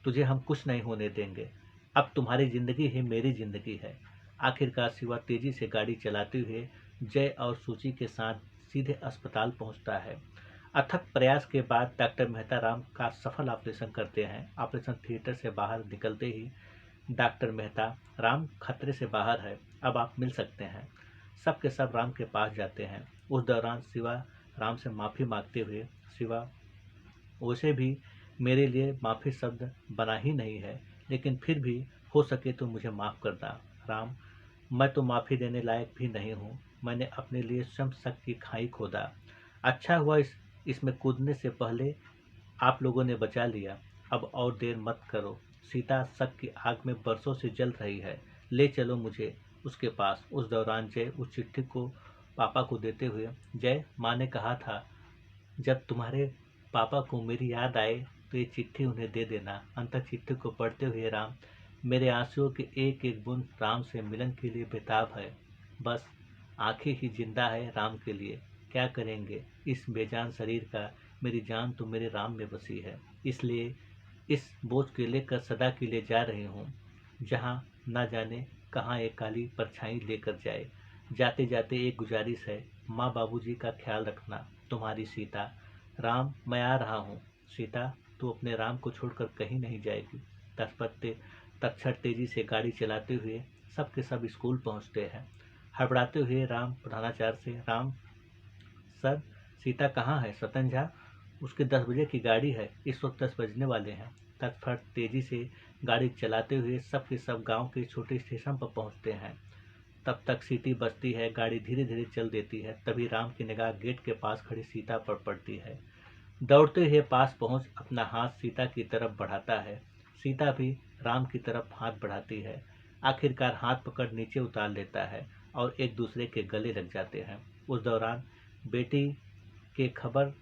तुझे हम कुछ नहीं होने देंगे, अब तुम्हारी जिंदगी ही मेरी जिंदगी है। आखिरकार शिवा तेजी से गाड़ी चलाते हुए जय और सूची के साथ सीधे अस्पताल पहुंचता है। अथक प्रयास के बाद डॉक्टर मेहता राम का सफल ऑपरेशन करते हैं। ऑपरेशन थिएटर से बाहर निकलते ही डॉक्टर मेहता, राम खतरे से बाहर है, अब आप मिल सकते हैं। सब के सब राम के पास जाते हैं। उस दौरान शिवा राम से माफ़ी मांगते हुए, शिवा, वैसे भी मेरे लिए माफ़ी शब्द बना ही नहीं है, लेकिन फिर भी हो सके तो मुझे माफ़ करना। राम, मैं तो माफ़ी देने लायक भी नहीं हूँ, मैंने अपने लिए स्वयं शक की खाई खोदा। अच्छा हुआ इसमें कूदने से पहले आप लोगों ने बचा लिया। अब और देर मत करो, सीता शक की आग में बरसों से जल रही है, ले चलो मुझे उसके पास। उस दौरान जय उस चिट्ठी को पापा को देते हुए, जय, माँ ने कहा था जब तुम्हारे पापा को मेरी याद आए तो ये चिट्ठी उन्हें दे देना। अंत चिट्ठी को पढ़ते हुए राम मेरे आंसुओं की एक एक बूंद राम से मिलन के लिए बेताब है। बस आंखें ही जिंदा है राम के लिए। क्या करेंगे इस बेजान शरीर का, मेरी जान तो मेरे राम में बसी है। इसलिए इस बोझ के लेकर सदा के लिए जा रही हूँ, जहाँ ना जाने कहाँ एक काली परछाई लेकर जाए। जाते जाते एक गुजारिश है, माँ बाबूजी का ख्याल रखना, तुम्हारी सीता। राम, मैं आ रहा हूँ। सीता, तू अपने राम को छोड़कर कहीं नहीं जाएगी। तत्क्षण तेजी से गाड़ी चलाते हुए सब के सब स्कूल पहुँचते हैं। हड़बड़ाते हुए राम प्रधानाचार्य से, राम सर, सीता कहाँ है? सतन झा, उसके 10 बजे की गाड़ी है, इस वक्त 10 बजने वाले हैं। तत्फट तेजी से गाड़ी चलाते हुए सब के सब गांव के छोटे स्टेशन पर पहुंचते हैं। तब तक सीटी बजती है, गाड़ी धीरे धीरे चल देती है। तभी राम की निगाह गेट के पास खड़ी सीता पर पड़ती है। दौड़ते हुए पास पहुंच अपना हाथ सीता की तरफ बढ़ाता है। सीता भी राम की तरफ हाथ बढ़ाती है। आखिरकार हाथ पकड़ नीचे उतार लेता है और एक दूसरे के गले लग जाते हैं। उस दौरान बेटी के खबर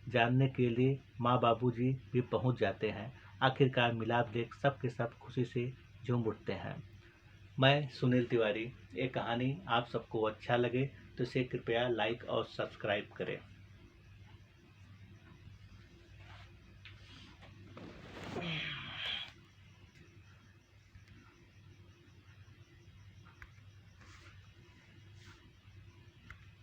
जानने के लिए माँ बाबूजी भी पहुंच जाते हैं। आखिरकार मिलाप देख सब के सब खुशी से झूम उठते हैं। मैं सुनील तिवारी। ये कहानी आप सबको अच्छा लगे तो इसे कृपया लाइक और सब्सक्राइब करें।